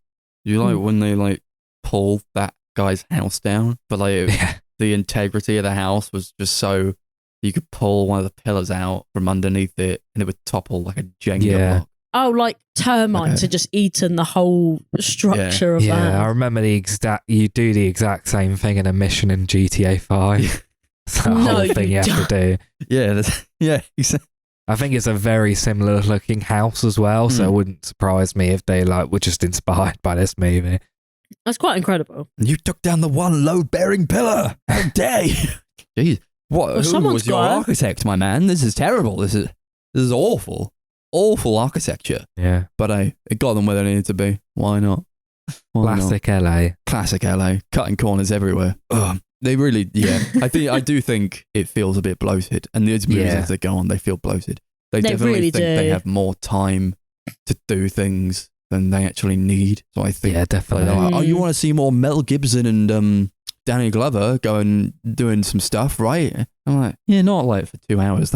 like when they like pull that guy's house down, but like Yeah. the integrity of the house was just so you could pull one of the pillars out from underneath it and it would topple like a Jenga Yeah. block. Oh, like termites Okay. had just eaten the whole structure of Yeah, I that. remember you do the exact same thing in a mission in GTA 5. It's that No, whole thing you you have to do. Yeah, exactly. I think it's a very similar looking house as well, so it wouldn't surprise me if they like were just inspired by this movie. That's quite incredible. You took down the one load-bearing pillar. How dare you? Jeez, what? Who someone's was your got it. architect, my man? This is terrible. This is awful architecture. Yeah. But it got them where they needed to be. Why not? Why not? Classic LA. Classic LA, cutting corners everywhere. Ugh. They really, yeah. I do think it feels a bit bloated, and these movies Yeah. as they go on, they feel bloated. They They definitely really think do. they have more time to do things than they actually need. So I think, Yeah, definitely. they're like, oh, you Mm. want to see more Mel Gibson and Danny Glover going doing some stuff, right? I'm like, yeah, not like for 2 hours.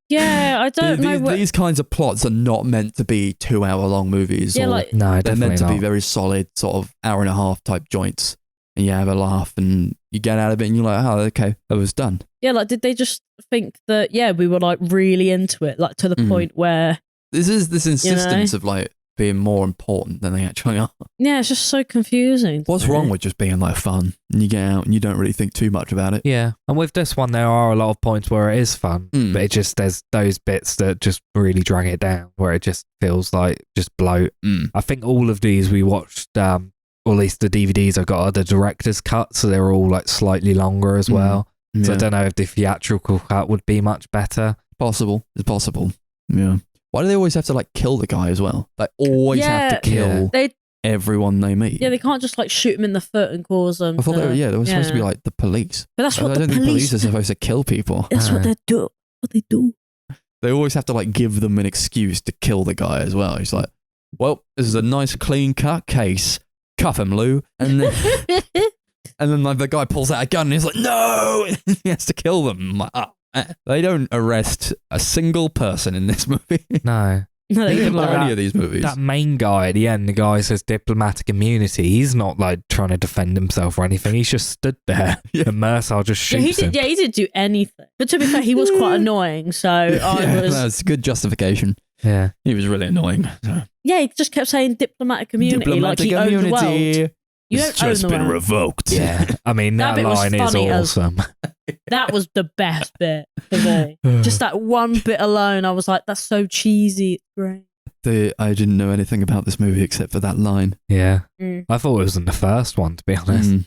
Yeah, I don't know. These kinds of plots are not meant to be 2 hour long movies. Yeah, or like No, they're definitely meant to not. be very solid, sort of hour and a half type joints. And you have a laugh and you get out of it and you're like, oh, okay, that was done. yeah, like did they just think that we were like really into it, like to the Mm. point where This is this insistence of like being more important than they actually are. it's just so confusing. What's wrong with just being like fun and you get out and you don't really think too much about it? Yeah, and with this one, there are a lot of points where it is fun, Mm. but there's those bits that just really drag it down, where it just feels like just bloat. Mm. I think all of these we watched, or at least the DVDs I got are the director's cut, so they're all like slightly longer as well. So I Yeah. don't know if the theatrical cut would be much better. Possible. It's possible. Yeah. Why do they always have to like kill the guy as well? They always have to Yeah. kill. They everyone they meet. Yeah, they can't just like shoot them in the foot and cause them. I thought they were supposed to be like the police. But that's I what don't the think police police are supposed to kill people. That's what they do. What they do. They always have to like give them an excuse to kill the guy as well. He's like, well, this is a nice clean cut case. Cuff him, Lou. And then, and then like the guy pulls out a gun and he's like, no! He has to kill them. I'm like, they don't arrest a single person in this movie. No. No, they Even don't. like any of these movies. That main guy at the end, the guy says diplomatic immunity. He's not like trying to defend himself or anything. He's just stood there. Yeah. And Mercer just shoots him. He didn't do anything. But to be fair, he was quite annoying. So That's a good justification. Yeah. He was really annoying. So. Yeah, he just kept saying diplomatic immunity, like he owned the world. You It's don't just own the been world. revoked. Yeah. I mean, That that bit was line is funny as- awesome. That was the best bit for me. Just that one bit alone, I was like, that's so cheesy. It's great. I didn't know anything about this movie except for that line. Yeah. Mm. I thought it was in the first one, to be honest. Mm.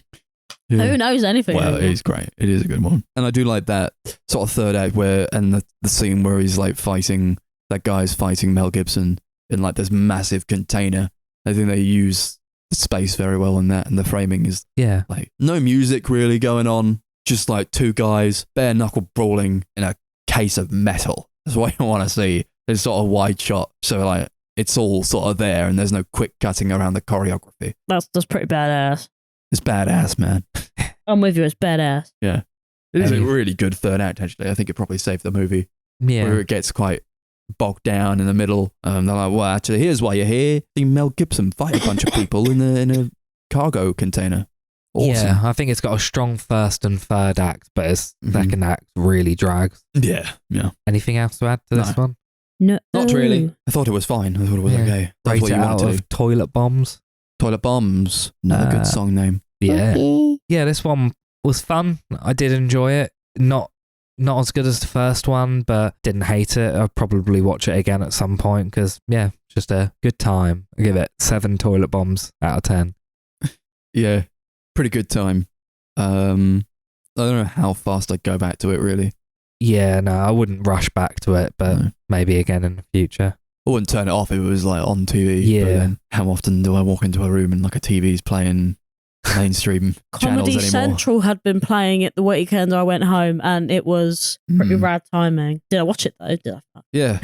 Yeah. Who knows anything? Well, it anymore? is great. It is a good one. And I do like that sort of third act and the scene where he's like that guy's fighting Mel Gibson in like this massive container. I think they use the space very well in that, and the framing is Yeah. like no music really going on, just like two guys bare knuckle brawling in a case of metal. That's what you want to see. It's sort of wide shot, so like it's all sort of there, and there's no quick cutting around the choreography. That's pretty badass. It's badass, man. I'm with you. It's badass. Yeah, it is a Hey. really good third act. Actually, I think it probably saved the movie. Yeah. Where it gets quite bogged down in the middle. They're like, well, actually, here's why you're here. See Mel Gibson fight a bunch of people in a cargo container. Awesome. Yeah, I think it's got a strong first and third act, but its Mhm. second act really drags. Yeah. Anything else to add to this No. one? No, Not really. I thought it was fine. I thought it was Yeah. okay. That's Rate what it you out wanted to do. of Toilet Bombs. Toilet Bombs. Another good song name. Yeah. Okay. Yeah, this one was fun. I did enjoy it. Not as good as the first one, but didn't hate it. I'll probably watch it again at some point because, yeah, just a good time. I give it 7 toilet bombs out of 10. Yeah. Pretty good time. I don't know how fast I'd go back to it, really. Yeah, no, I wouldn't rush back to it, but No. maybe again in the future. I wouldn't turn it off if it was like on TV. Yeah. But then how often do I walk into a room and like a TV's playing mainstream channels Comedy anymore? Central had been playing it the weekend I went home, and it was pretty Mm. rad timing. Did I watch it though? Did I? Yeah,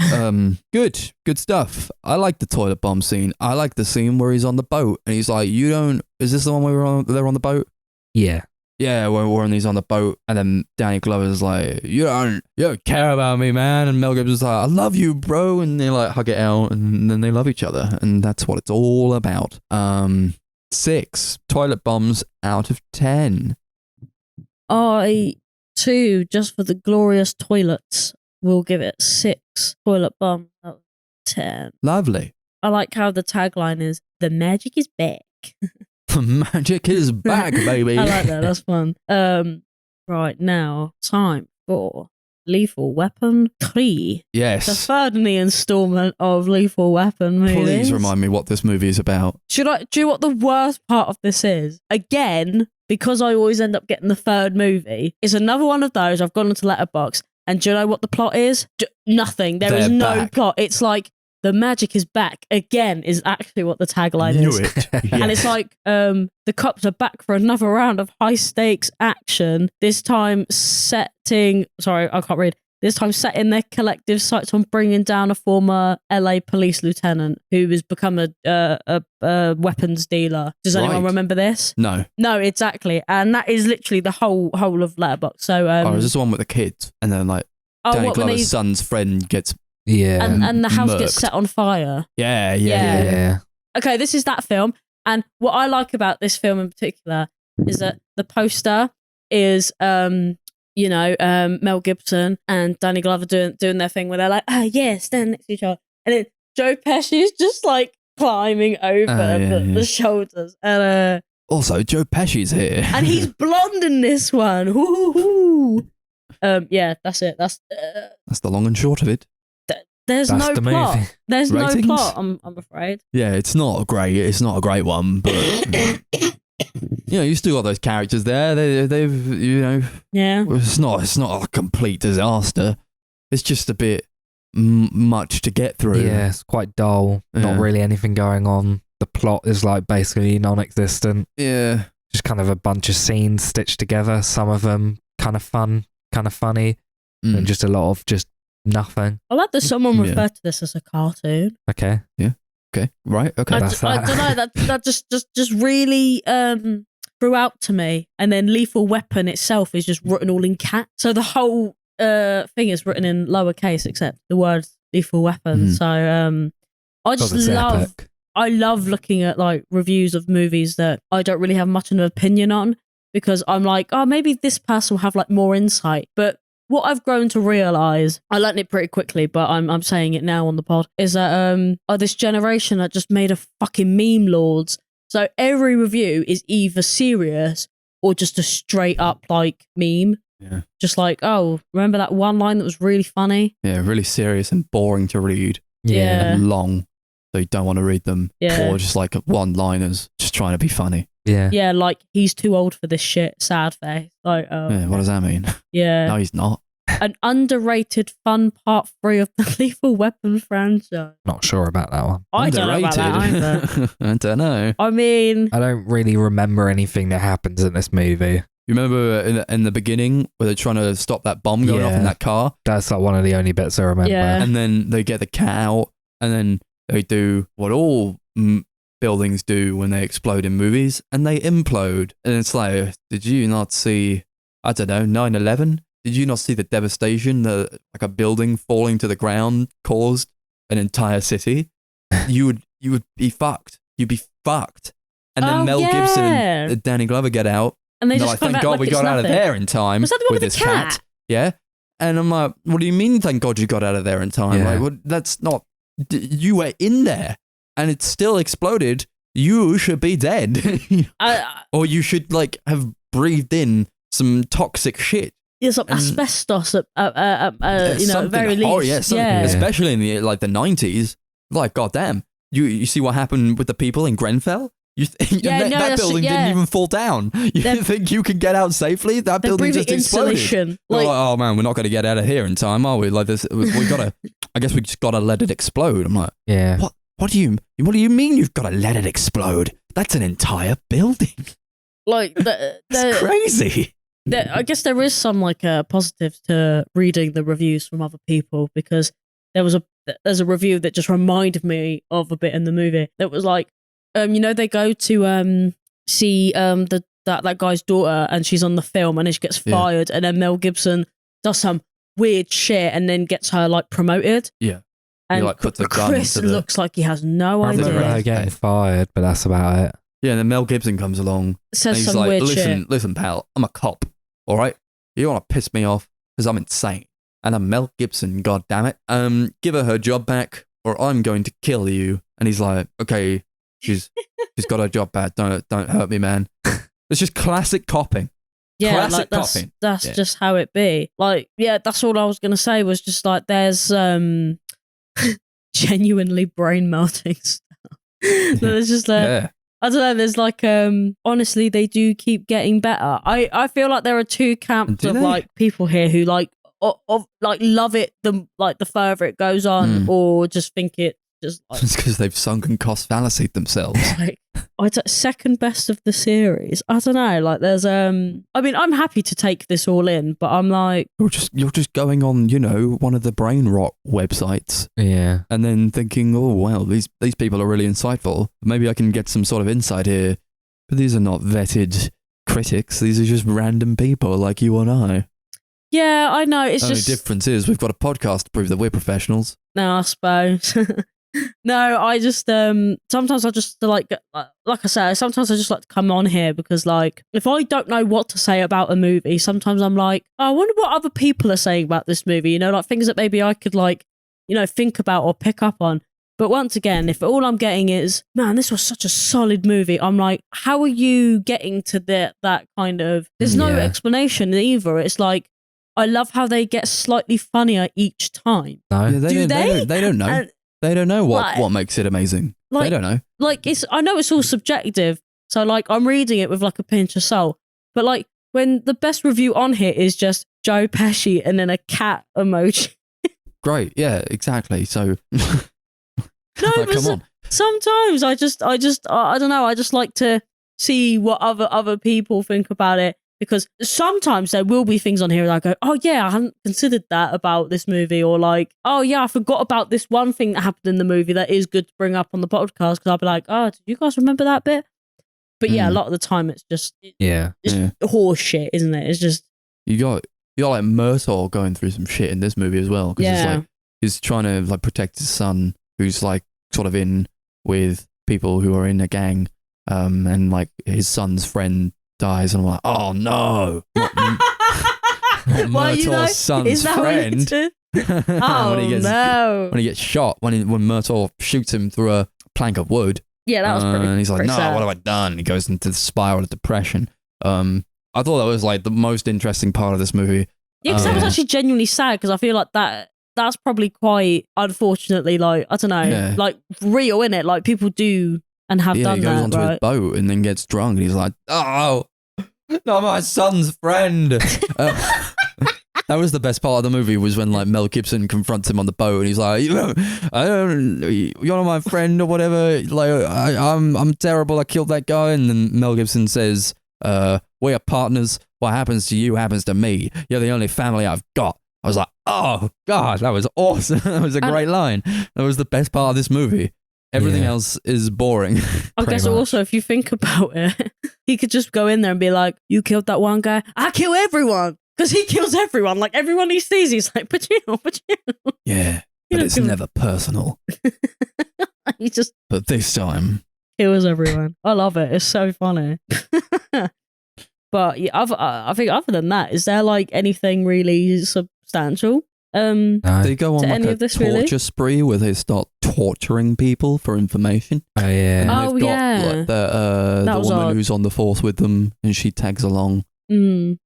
good stuff. I like the toilet bomb scene. I like the scene where he's on the boat and he's like, is this the one where they're on the boat? Yeah. Yeah, when he's on the boat, and then Danny Glover's like, you don't care about me, man. And Mel Gibson's like, I love you, bro. And they like hug it out, and then they love each other. And that's what it's all about. 6 toilet bombs out of 10. I too, just for the glorious toilets, will give it 6 toilet bombs out of 10. Lovely. I like how the tagline is "The magic is back." Magic is back, baby. I like that. That's fun. Right now, time for Lethal Weapon 3, the Yes. third in the installment of Lethal Weapon movies. Please remind me what this movie is about. Do you know what the worst part of this is? Again, because I always end up getting the third movie, it's another one of those. I've gone into Letterboxd, and do you know what the plot is? Nothing. There is They're no back. plot. It's like the magic is back again. Is actually what the tagline Knew is. it. And it's like the cops are back for another round of high stakes action. This time setting their collective sights on bringing down a former LA police lieutenant who has become a weapons dealer. Does anyone Right. remember this? No. No, exactly. And that is literally the whole of Letterboxd. So Is this the one with the kids? And then like Danny when Glover's they- son's friend gets... Yeah. and the house gets murked. set on fire. Yeah. yeah. Okay, this is that film. And what I like about this film in particular is that the poster is, Mel Gibson and Danny Glover doing their thing where they're like, stand next to each other. And then Joe Pesci is just like climbing over the shoulders. And Also, Joe Pesci's here. and he's blonde in this one. Hoo-hoo-hoo. Yeah, that's it. That's That's the long and short of it. there's That's no the plot. movie. There's Ratings? no plot. I'm afraid. Yeah, it's not great. It's not a great one, but you still got those characters there. They've Yeah. it's not a complete disaster. It's just a bit much to get through. Yeah, it's quite dull. Yeah. Not really anything going on. the plot is like basically non-existent. Yeah. Just kind of a bunch of scenes stitched together. Some of them kind of fun, kind of funny, and just a lot of just nothing. I like that someone referred to this as a cartoon. Okay. Yeah. Okay. Right. Okay. I don't know. That just really threw out to me. And then Lethal Weapon itself is just written all in cat. So the whole thing is written in lowercase, except the word Lethal Weapon. So I just I love looking at like reviews of movies that I don't really have much of an opinion on, because I'm like, oh, maybe this person will have like more insight. But what I've grown to realize, I learned it pretty quickly, but I'm saying it now on the pod, is that this generation that just made a fucking meme lords. So every review is either serious or just a straight up like meme. Yeah. Just like, oh, remember that one line that was really funny? Yeah, really serious and boring to read. Yeah. And long, so you don't want to read them. Yeah. Or just like one-liners, just trying to be funny. Yeah. Yeah, like, he's too old for this shit, sad face. Like, Yeah, what does that mean? Yeah. No, he's not. An underrated fun part 3 of the Lethal Weapon franchise. Not sure about that one. I don't know about that either. I don't know. I mean, I don't really remember anything that happens in this movie. You remember in the beginning where they're trying to stop that bomb going off in that car? That's like one of the only bits I remember. Yeah. And then they get the cat out, and then they do what all buildings do when they explode in movies, and they implode. And it's like, did you not see, I don't know, 9/11? Did you not see the devastation that like a building falling to the ground caused an entire city? You would be fucked. You'd be fucked. And then Mel Gibson and Danny Glover get out. And they they're just like, thank God we got out of there in time Was that the one with with this the cat? Yeah. And I'm like, what do you mean, thank God you got out of there in time? Yeah. Like, well, that's not, you were in there and it still exploded. You should be dead. Or you should like have breathed in some toxic shit. Yeah, some asbestos at very least. Oh, yeah, especially in the like the 90s. Like, goddamn. You see what happened with the people in Grenfell? That building didn't even fall down. You think you can get out safely? That building just exploded. Like, oh man, we're not going to get out of here in time, are we? Like this, we gotta. I guess we just gotta let it explode. I'm like, yeah. What do you mean you've got to let it explode? That's an entire building. Like that's crazy. I guess there is some like positives to reading the reviews from other people, because there's a review that just reminded me of a bit in the movie that was like, they go to see that guy's daughter, and she's on the film, and then she gets fired, and then Mel Gibson does some weird shit and then gets her like promoted. Yeah. And like, puts a gun Chris looks like he has no I remember idea. her getting fired, but that's about it. Yeah, and then Mel Gibson comes along. Says and he's some like, weird listen, shit. Listen, pal, I'm a cop, all right? You want to piss me off because I'm insane. And I'm Mel Gibson, goddammit. Give her job back or I'm going to kill you. And he's like, okay, she's got her job back. Don't hurt me, man. It's just classic copping. Yeah, classic like copping. That's just how it be. Like, yeah, that's all I was gonna say was just like there's genuinely brain melting stuff. There's just like I don't know, there's like honestly they do keep getting better. I feel like there are two camps of like people here who like like love it the further it goes on, or just think it just like it's because they've sunken cost fallacied themselves. Like, second best of the series. I don't know. Like, there's I mean, I'm happy to take this all in, but I'm like, you're just going on, one of the brain rot websites, and then thinking, oh well, these people are really insightful. Maybe I can get some sort of insight here. But these are not vetted critics. These are just random people like you and I. Yeah, I know. It's only just difference is we've got a podcast to prove that we're professionals. No, I suppose. No, I just sometimes I just like I say, sometimes I just like to come on here because like if I don't know what to say about a movie, sometimes I'm like, oh, I wonder what other people are saying about this movie, like things that maybe I could like, think about or pick up on. But once again, if all I'm getting is, man, this was such a solid movie, I'm like, how are you getting to that kind of, there's no explanation either. It's like, I love how they get slightly funnier each time. No, do they? They don't know. They don't know what makes it amazing. They don't know. Like, I know it's all subjective, so like I'm reading it with like a pinch of salt. But like when the best review on here is just Joe Pesci and then a cat emoji. Great, yeah, exactly. So, no, come on. sometimes I don't know. I just like to see what other people think about it, because sometimes there will be things on here that I go, oh yeah, I hadn't considered that about this movie, or like, oh yeah, I forgot about this one thing that happened in the movie that is good to bring up on the podcast, because I'll be like, oh, did you guys remember that bit? But yeah, a lot of the time it's just horse shit, isn't it? It's just you got like Murtaugh going through some shit in this movie as well, because it's like he's trying to like protect his son, who's like sort of in with people who are in a gang, and like his son's friend dies, and I'm like, oh no, not Murtaugh's son's friend. Oh no! When he gets shot, when Murtaugh shoots him through a plank of wood. Yeah, that was pretty. And he's like, no, sad. what have I done? He goes into the spiral of depression. I thought that was like the most interesting part of this movie. Yeah, because that was actually genuinely sad, because I feel like that's probably quite, unfortunately, like, I don't know, like real, innit? Like people do and have done that. He goes onto right? his boat and then gets drunk, and he's like, oh, not my son's friend. That was the best part of the movie, was when like Mel Gibson confronts him on the boat, and he's like, you're not my friend or whatever. Like, I'm terrible. I killed that guy. And then Mel Gibson says, we are partners. What happens to you happens to me. You're the only family I've got. I was like, oh God, that was awesome. That was a great line. That was the best part of this movie. Everything else is boring. I guess also, if you think about it, he could just go in there and be like, you killed that one guy, I kill everyone. Because he kills everyone. Like, everyone he sees, he's like, but you. Yeah, but it's never personal. He just... But this time... kills everyone. I love it. It's so funny. But yeah, I think other than that, is there like anything really substantial? They go on like a torture really? spree where they start torturing people for information. Oh yeah. And they've got like, the woman who's on the force with them, and she tags along. And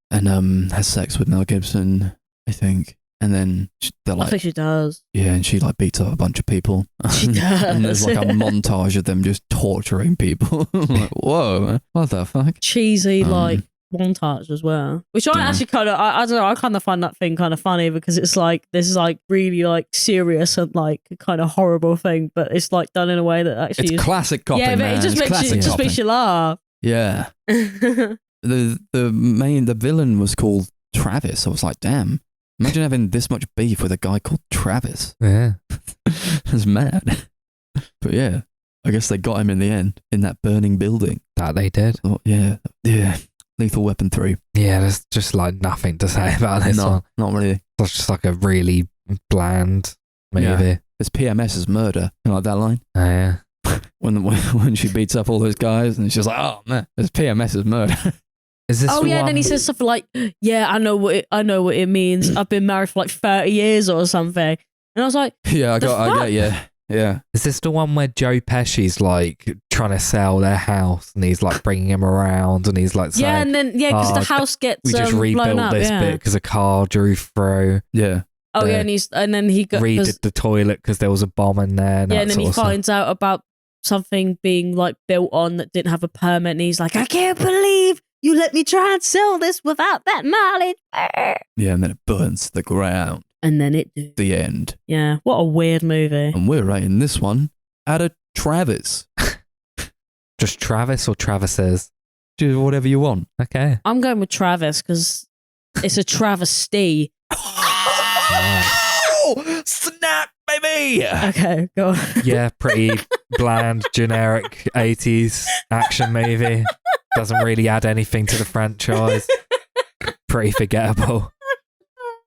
has sex with Mel Gibson, I think. And then they're like, I think she does. Yeah, and she like beats up a bunch of people. She does. And there's like a montage of them just torturing people. Like, whoa, what the fuck? Cheesy like montage as well. Which I actually kind of, I don't know, I kind of find that thing kind of funny, because it's like, this is like really like serious and like kind of horrible thing, but it's like done in a way that actually it's classic copy, yeah, but man. it just makes you laugh. Yeah. The villain was called Travis. I was like, damn, imagine having this much beef with a guy called Travis. Yeah. That's mad. But yeah, I guess they got him in the end, in that burning building. That they did. Oh, yeah. Lethal Weapon 3. Yeah, there's just like nothing to say about this one. Not really. It's just like a really bland movie. Yeah. It's PMS as murder. You like that line? Oh yeah. When she beats up all those guys, and she's like, oh man, it's PMS as murder. Is this and then he says stuff like, yeah, I know what it means. I've been married for like 30 years or something. And I was like, yeah, I get you. Yeah. Is this the one where Joe Pesci's like trying to sell their house, and he's like bringing him around, and he's like saying, yeah, and then because the house gets we just rebuilt blown up, this bit because a car drove through. Yeah. Oh yeah, and then he redid the toilet because there was a bomb in there. Yeah, and then he finds out about something being like built on that didn't have a permit, and he's like, I can't believe you let me try and sell this without that knowledge. Yeah, and then it burns to the ground. And then it did. The end. Yeah, what a weird movie. And we're rating this one out of Travis. Just Travis or Travis's? Do whatever you want. Okay. I'm going with Travis because it's a travesty. Oh, snap, baby! Okay, go on. Yeah, pretty bland, generic 80s action movie. Doesn't really add anything to the franchise. Pretty forgettable.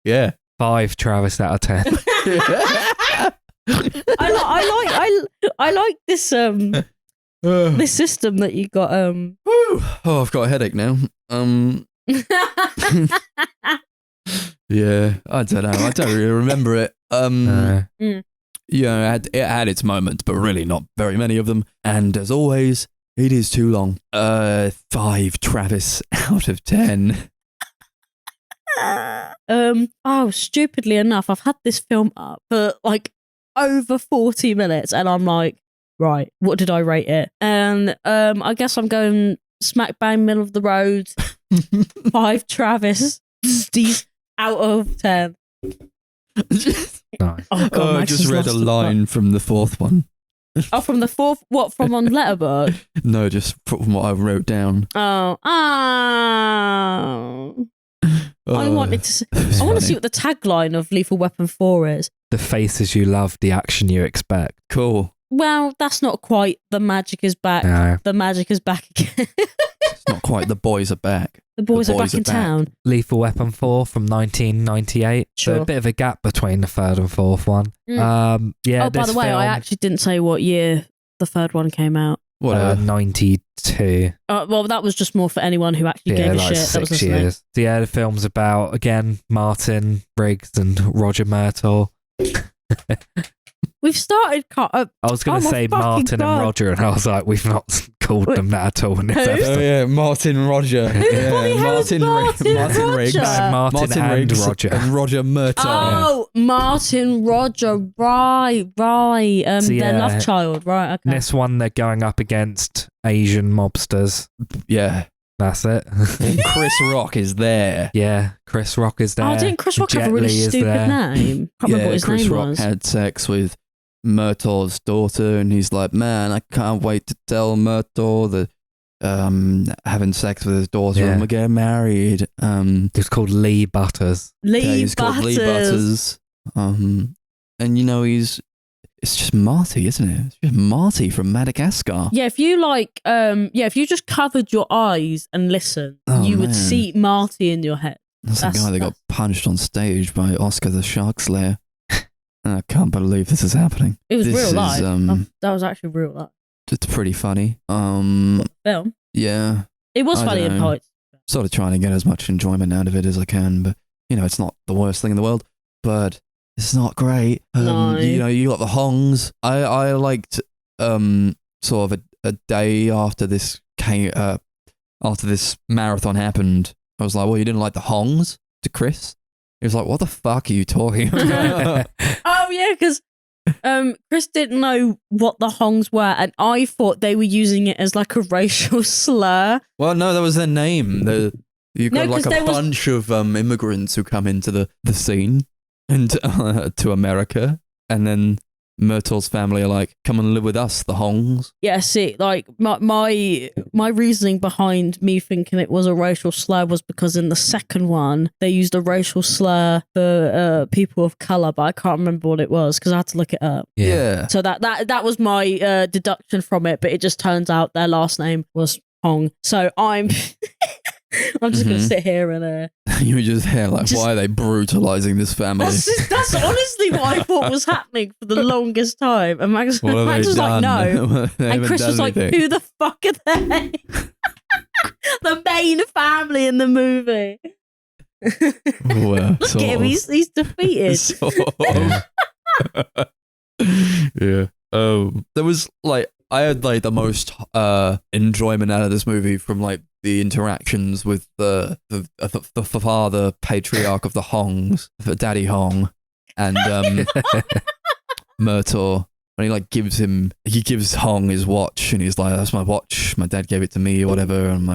Yeah. 5 Travis out of 10. I like this this system that you got. Oh, I've got a headache now. Yeah, I don't know. I don't really remember it. Yeah, it had its moments, but really not very many of them. And as always, it is too long. 5 Travis out of 10. Stupidly enough, I've had this film up for like over 40 minutes, and I'm like, right, what did I rate it? And I guess I'm going smack bang middle of the road. 5 Travis out of 10. Nice. Oh God, I just read a line from the 4th one. Oh, from the fourth, what, from on Letterboxd? No, just from what I wrote down. Oh. I wanted to I want to see what the tagline of Lethal Weapon 4 is. The faces you love, the action you expect. Cool. Well, that's not quite the magic is back. No. The magic is back again. It's not quite the boys are back. The boys are back in town. Lethal Weapon 4 from 1998. So Sure. a bit of a gap between the third and fourth one. Yeah. Oh, by the way, I actually didn't say what year the third one came out. What? 92. Well, that was just more for anyone who actually gave a like shit. That was 6 listening. years. So yeah, the film's about, again, Martin Riggs and Roger Myrtle. We've started. I was going to Oh my say fucking Martin God. and Roger, and I was like, we've not called them that at all in this Who? episode. yeah, Martin Roger. bloody hell is Martin Riggs. Roger? No, Martin and Riggs Roger. and Roger Myrtle. Oh, Martin Roger. Right. So, Their yeah. love child. Right. In Okay. this one, they're going up against Asian mobsters. Yeah. That's it. Chris Rock is there. Yeah, Chris Rock is there. Oh, didn't Chris Rock have a Jet really Li is stupid there. name? Can't remember what his Chris name Rock was. had sex with Myrtle's daughter, and he's like, man, I can't wait to tell Myrtle that having sex with his daughter Yeah. and we're getting married. It's called Lee Butters. He's called Lee Butters. And you know, it's just Marty, isn't it? It's just Marty from Madagascar. Yeah, if you just covered your eyes and listened, Oh, you would man. see Marty in your head. That's the guy that got punched on stage by Oscar the Shark Slayer. I can't believe this is happening. It was This real is, life. That was actually real life. It's pretty funny. Film. Yeah. It was I funny don't in know. parts. Sort of trying to get as much enjoyment out of it as I can, but you know, it's not the worst thing in the world, but it's not great. No. You know, you got the hongs. I liked sort of a day after this after this marathon happened, I was like, well, you didn't like the hongs? To Chris? He was like, what the fuck are you talking about? Oh yeah, because Chris didn't know what the hongs were, and I thought they were using it as like a racial slur. Well, no, that was their name. You've got No, like 'cause a there was- bunch of immigrants who come into the scene and to America, and then Myrtle's family are like, come and live with us, the hongs. Yeah, see, like my reasoning behind me thinking it was a racial slur was because in the second one they used a racial slur for people of color, but I can't remember what it was because I had to look it up. Yeah. So that was my deduction from it, but it just turns out their last name was Hong. So I'm just gonna Mhm. sit here and You were just here like, Just- why are they brutalizing this family? that's honestly what I thought was happening for the longest time. And Max What have was they like, done? no. They And haven't Chris done was like, anything. who the fuck are they? The main family in the movie. Well, Look sort at him, of. he's defeated. Sort of. Yeah. There was like, I had like the most enjoyment out of this movie from like the interactions with the father patriarch of the Hongs, the Daddy Hong, and Myrtle. When he like gives Hong his watch, and he's like, "That's my watch. My dad gave it to me, or whatever." And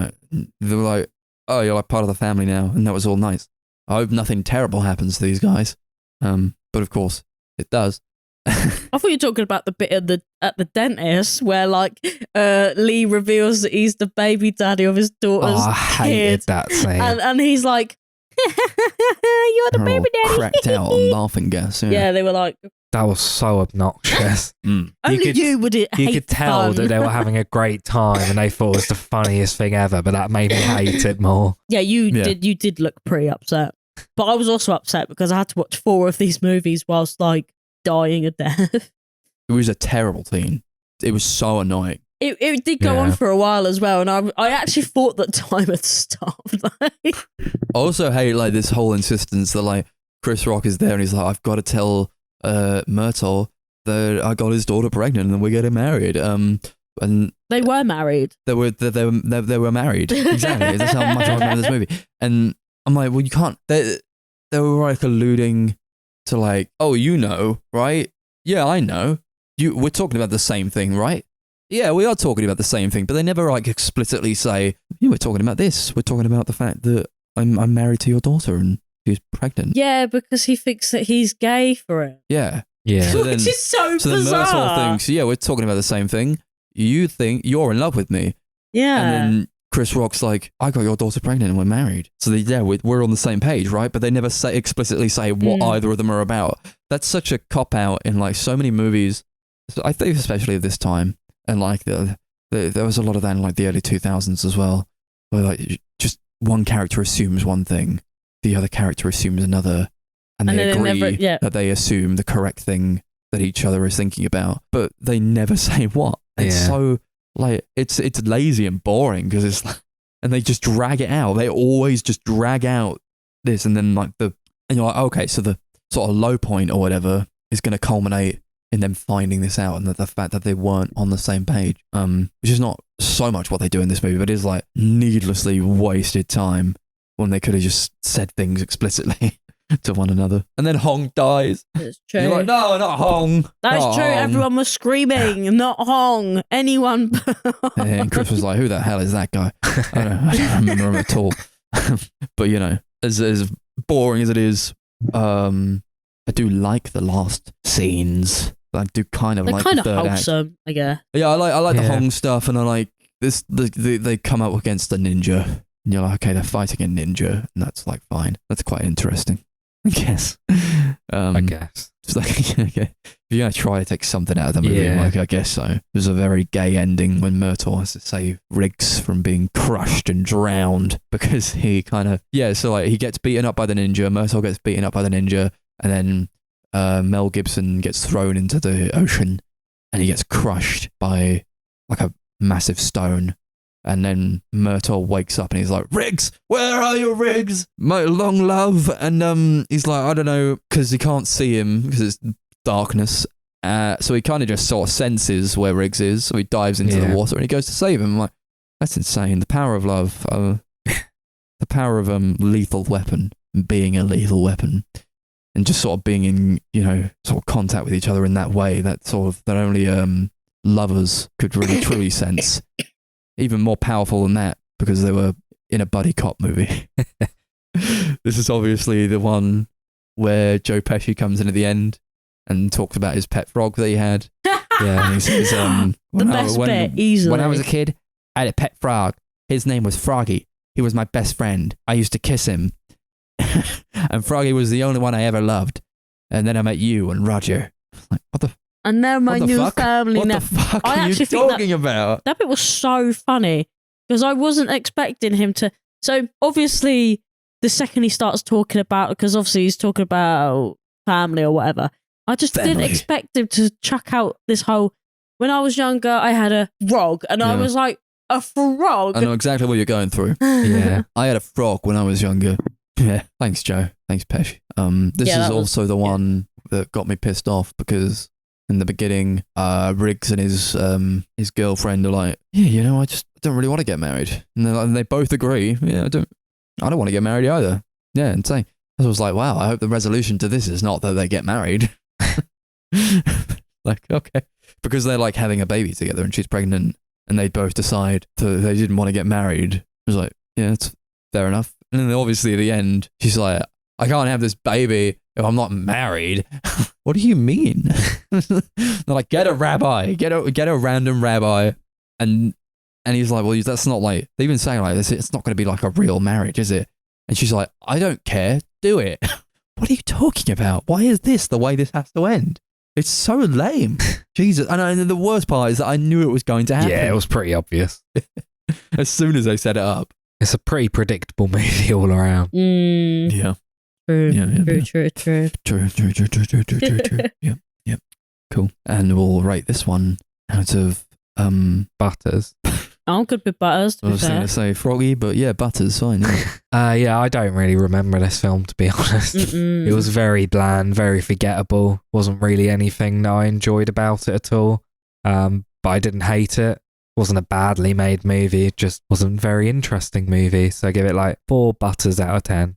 they were like, "Oh, you're like part of the family now," and that was all nice. I hope nothing terrible happens to these guys, but of course it does. I thought you were talking about the bit at the dentist where like Lee reveals that he's the baby daddy of his daughter's I hated kid. that scene. And he's like, you're the They're baby all daddy. cracked out on laughing gas. Yeah, they were like, That was so obnoxious. Mm. only could- you would hate You could tell fun. that they were having a great time and they thought it was the funniest thing ever, but that made me hate it more. Yeah, you Yeah. did look pretty upset. But I was also upset because I had to watch 4 of these movies whilst like dying a death. It was a terrible scene. It was so annoying. It did go Yeah. on for a while as well, and I actually thought that time had stopped. I also hate like this whole insistence that like Chris Rock is there and he's like, I've got to tell Myrtle that I got his daughter pregnant and we're getting married. And They were married. they were married. Exactly. That's how much I remember this movie. And I'm like, well, you can't. They were like alluding to like, oh, you know, right? Yeah, I know. We're talking about the same thing, right? Yeah, we are talking about the same thing, but they never like explicitly say, yeah, we're talking about this. We're talking about the fact that I'm married to your daughter and she's pregnant. Yeah, because he thinks that he's gay for it. Yeah. Yeah. So then- Which is so So then bizarre. Myrtle thinks, yeah, we're talking about the same thing. You think you're in love with me. yeah. And then Chris Rock's like, I got your daughter pregnant and we're married. So we're on the same page, right? But they never explicitly say what either of them are about. That's such a cop-out in like so many movies. So I think especially at this time. And like there was a lot of that in like the early 2000s as well. Where like just one character assumes one thing, the other character assumes another. And they agree that they assume the correct thing that each other is thinking about. But they never say what. It's so... like it's lazy and boring because it's like, and they just drag it out. They always just drag out this, and then like and you're like, okay, so the sort of low point or whatever is going to culminate in them finding this out, and the fact that they weren't on the same page, which is not so much what they do in this movie, but it is like needlessly wasted time when they could have just said things explicitly to one another. And then Hong dies. It's true. You're like, no, not Hong. That's not true. Hong. Everyone was screaming, not Hong. Anyone. And Chris was like, who the hell is that guy? I don't remember him at all. But, you know, as boring as it is, I do like the last scenes. I do kind of They're like kind the of third act. wholesome, I guess. Yeah, I like the Hong stuff, and I like this. They come up against the ninja, and you're like, okay, they're fighting a ninja, and that's like fine. That's quite interesting, I guess. I guess. It's like, okay, if you're gonna try to take something out of the movie, Yeah. like I guess so. There's a very gay ending when Myrtle has to save Riggs from being crushed and drowned because he kind of so like he gets beaten up by the ninja, Myrtle gets beaten up by the ninja, and then Mel Gibson gets thrown into the ocean and he gets crushed by like a massive stone. And then Myrtle wakes up and he's like, Riggs, where are you, Riggs? My long love. And he's like, I don't know, because he can't see him because it's darkness. So he kind of just sort of senses where Riggs is. So he dives into the water and he goes to save him. I'm like, that's insane. The power of love. The power of lethal weapon, being a lethal weapon. And just sort of being in, sort of contact with each other in that way that only lovers could really truly sense. Even more powerful than that because they were in a buddy cop movie. This is obviously the one where Joe Pesci comes in at the end and talks about his pet frog that he had. Yeah, And he says, The best bit, easily. When I was a kid, I had a pet frog. His name was Froggy. He was my best friend. I used to kiss him. And Froggy was the only one I ever loved. And then I met you and Roger. Like, what the And now my what the new fuck? family. What now. the fuck I are you actually think talking about? That bit was so funny because I wasn't expecting him to. So obviously, the second he starts talking about, because obviously he's talking about family or whatever, I just didn't Family. expect him to chuck out this whole. When I was younger, I had a frog, and I Yeah. was like, a frog. I know exactly what you're going through. Yeah. I had a frog when I was younger. Yeah. Thanks, Joe. Thanks, Pesh. This Yeah, is that was- also the one that got me pissed off because in the beginning, Riggs and his girlfriend are like, yeah, I just don't really want to get married. And they both agree, I don't want to get married either. Yeah, insane. I was like, wow, I hope the resolution to this is not that they get married. Like, okay. Because they're like having a baby together and she's pregnant and they both decide that they didn't want to get married. It was like, yeah, that's fair enough. And then obviously at the end, she's like, I can't have this baby if I'm not married. What do you mean? They're like, get a rabbi, get a random rabbi. And he's like, well, that's not like, they even say like this, it's not going to be like a real marriage, is it? And she's like, I don't care, do it. What are you talking about? Why is this the way this has to end? It's so lame. Jesus. And the worst part is that I knew it was going to happen. Yeah, it was pretty obvious. As soon as they set it up. It's a pretty predictable movie all around. Yeah. True, Yeah. true. Yep. Cool. And we'll rate this one out of Butters. I'm good with Butters, to I be was going fair. to say Froggy, but yeah, Butter's fine. Yeah. Yeah, I don't really remember this film, to be honest. Mm-mm. It was very bland, very forgettable. Wasn't really anything that I enjoyed about it at all. But I didn't hate it. Wasn't a badly made movie. It just wasn't a very interesting movie. So I give it like 4 Butters out of 10.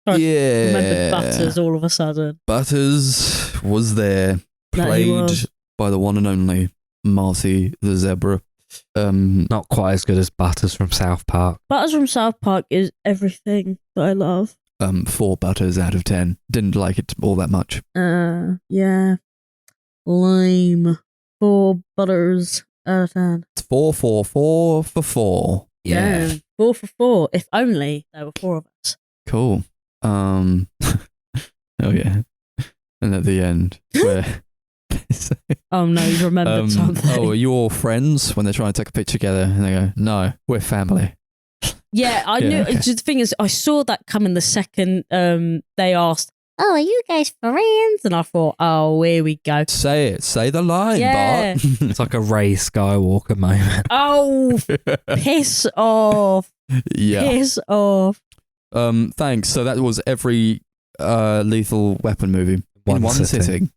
I Yeah. remembered Butters all of a sudden. Butters was there, That he played was. by the one and only Marcy the Zebra. Not quite as good as Butters from South Park. Butters from South Park is everything that I love. 4 Butters out of 10. Didn't like it all that much. Yeah. Lame. 4 butters out of 10. It's 4 for 4. Yeah. Damn. 4 for 4. If only there were 4 of us. Cool. Oh yeah. And at the end, where Oh no, you remembered something. oh, are you all friends? When they're trying to take a picture together, and they go, "No, we're family." Yeah, I knew. okay. The thing is, I saw that coming the second they asked, "Oh, are you guys friends?" And I thought, "Oh, here we go." Say it. Say the line, Yeah. Bart. It's like a Ray Skywalker moment. Oh, piss off! yeah. Piss off! Thanks. So that was every Lethal Weapon movie in one sitting.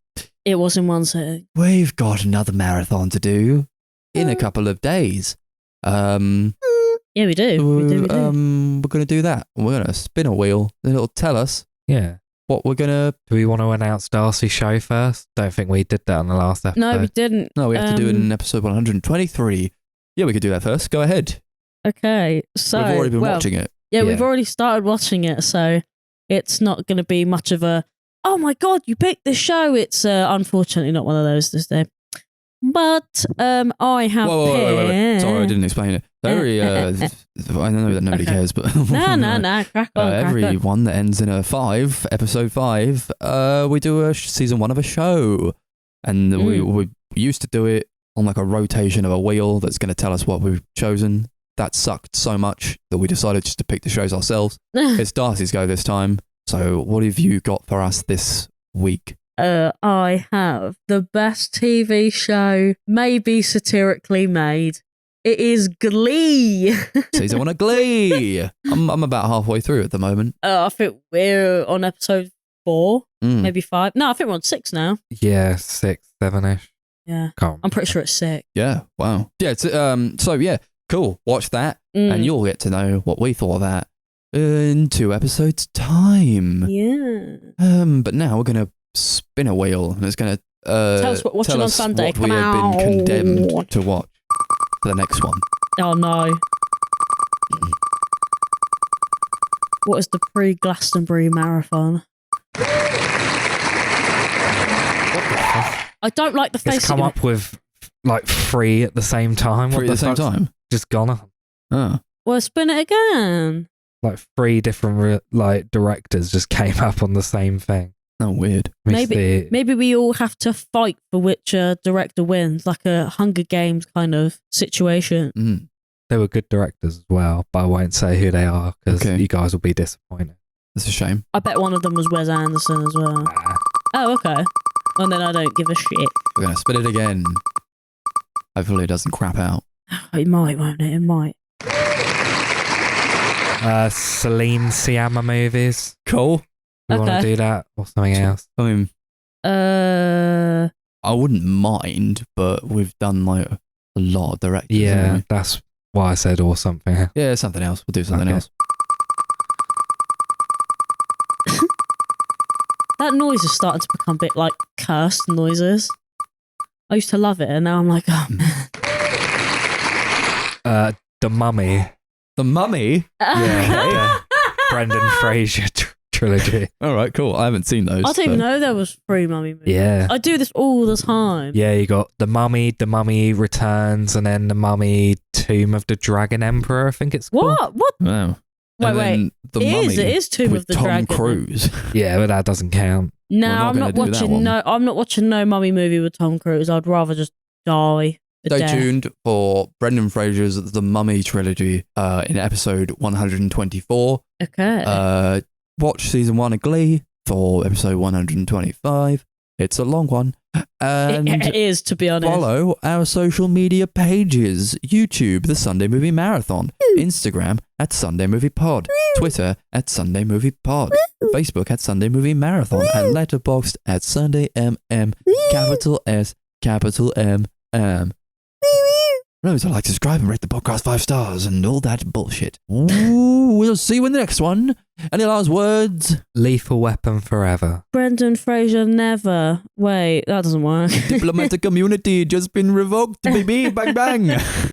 It was in one sitting. We've got another marathon to do in a couple of days. Yeah, we do. We do. We're going to do that. We're going to spin a wheel, and it'll tell us Yeah. what we're going to... Do we want to announce Darcy's show first? Don't think we did that on the last episode. No, we didn't. No, we have to do it in episode 123. Yeah, we could do that first. Go ahead. Okay, so We've already been watching it. Yeah, Yeah. we've already started watching it, so it's not going to be much of a, oh my god, you picked this show. It's unfortunately not one of those this day. But I have Wait. Sorry, I didn't explain it. Very, I know that nobody cares, but... No, crack on. Every one that ends in a 5, episode 5, we do a season 1 of a show. And we used to do it on like a rotation of a wheel that's going to tell us what we've chosen. That sucked so much that we decided just to pick the shows ourselves. It's Darcy's go this time. So what have you got for us this week? I have the best TV show, maybe satirically made. It is Glee. Season 1 of Glee. I'm about halfway through at the moment. I think we're on episode 4, Mm. maybe 5. No, I think we're on 6 now. Yeah, 6, 7-ish. Yeah, Can't I'm pretty sure it's 6. Yeah, wow. Yeah, it's, so yeah, cool. Watch that and you'll get to know what we thought of that in 2 episodes' time. Yeah. But now we're going to spin a wheel and it's going to Tell us what we're watching on Sunday. what we Come have been on. condemned to watch for the next one. Oh no. What is the pre-Glastonbury marathon? I don't like the face. It's come up with like 3 at the same time. Three at the same time? Just gone up. Oh. Well, spin it again. Like 3 different like directors just came up on the same thing. Oh, weird. Maybe we all have to fight for which director wins, like a Hunger Games kind of situation. Mm. They were good directors as well, but I won't say who they are because Okay. you guys will be disappointed. That's a shame. I bet one of them was Wes Anderson as well. Oh, okay. Well, then I don't give a shit. We're going to spin it again. Hopefully it doesn't crap out. It might, won't it? It might. Celine Sciamma movies. Cool. You want to do that or something else? I mean, Uh, I wouldn't mind, but we've done like a lot of directors. haven't Yeah, we? that's why I said or something. Yeah, something else. We'll do something Okay. else. that noise is starting to become a bit like cursed noises. I used to love it, and now I'm like, oh man. The Mummy. The Mummy? Yeah, Brendan Fraser trilogy. All right, cool. I haven't seen those. I didn't even know there was 3 mummy movies. Yeah. I do this all the time. Yeah, you got The Mummy Returns, and then The Mummy Tomb of the Dragon Emperor, I think it's called. What? Wow. Wait, And then The Mummy It is Tomb with of the Tom Dragon. Cruise. Yeah, but that doesn't count. No, We're not I'm gonna not do that watching one. I'm not watching no mummy movie with Tom Cruise. I'd rather just die. to Stay death. tuned for Brendan Fraser's The Mummy trilogy in episode 124. Okay. Watch season 1 of Glee for episode 125. It's a long one. And it is, to be honest. follow our social media pages. YouTube, The Sunday Movie Marathon. Instagram, @Sunday Movie Pod. Twitter, @Sunday Movie Pod. Facebook, @Sunday Movie Marathon. And Letterboxd, @SundayMM. Capital S, capital M. Remember to like, subscribe, and rate the podcast 5 stars and all that bullshit. Ooh, we'll see you in the next one. Any last words? Lethal Weapon forever. Brendan Fraser never. Wait, that doesn't work. Diplomatic immunity just been revoked, baby. Bang, bang.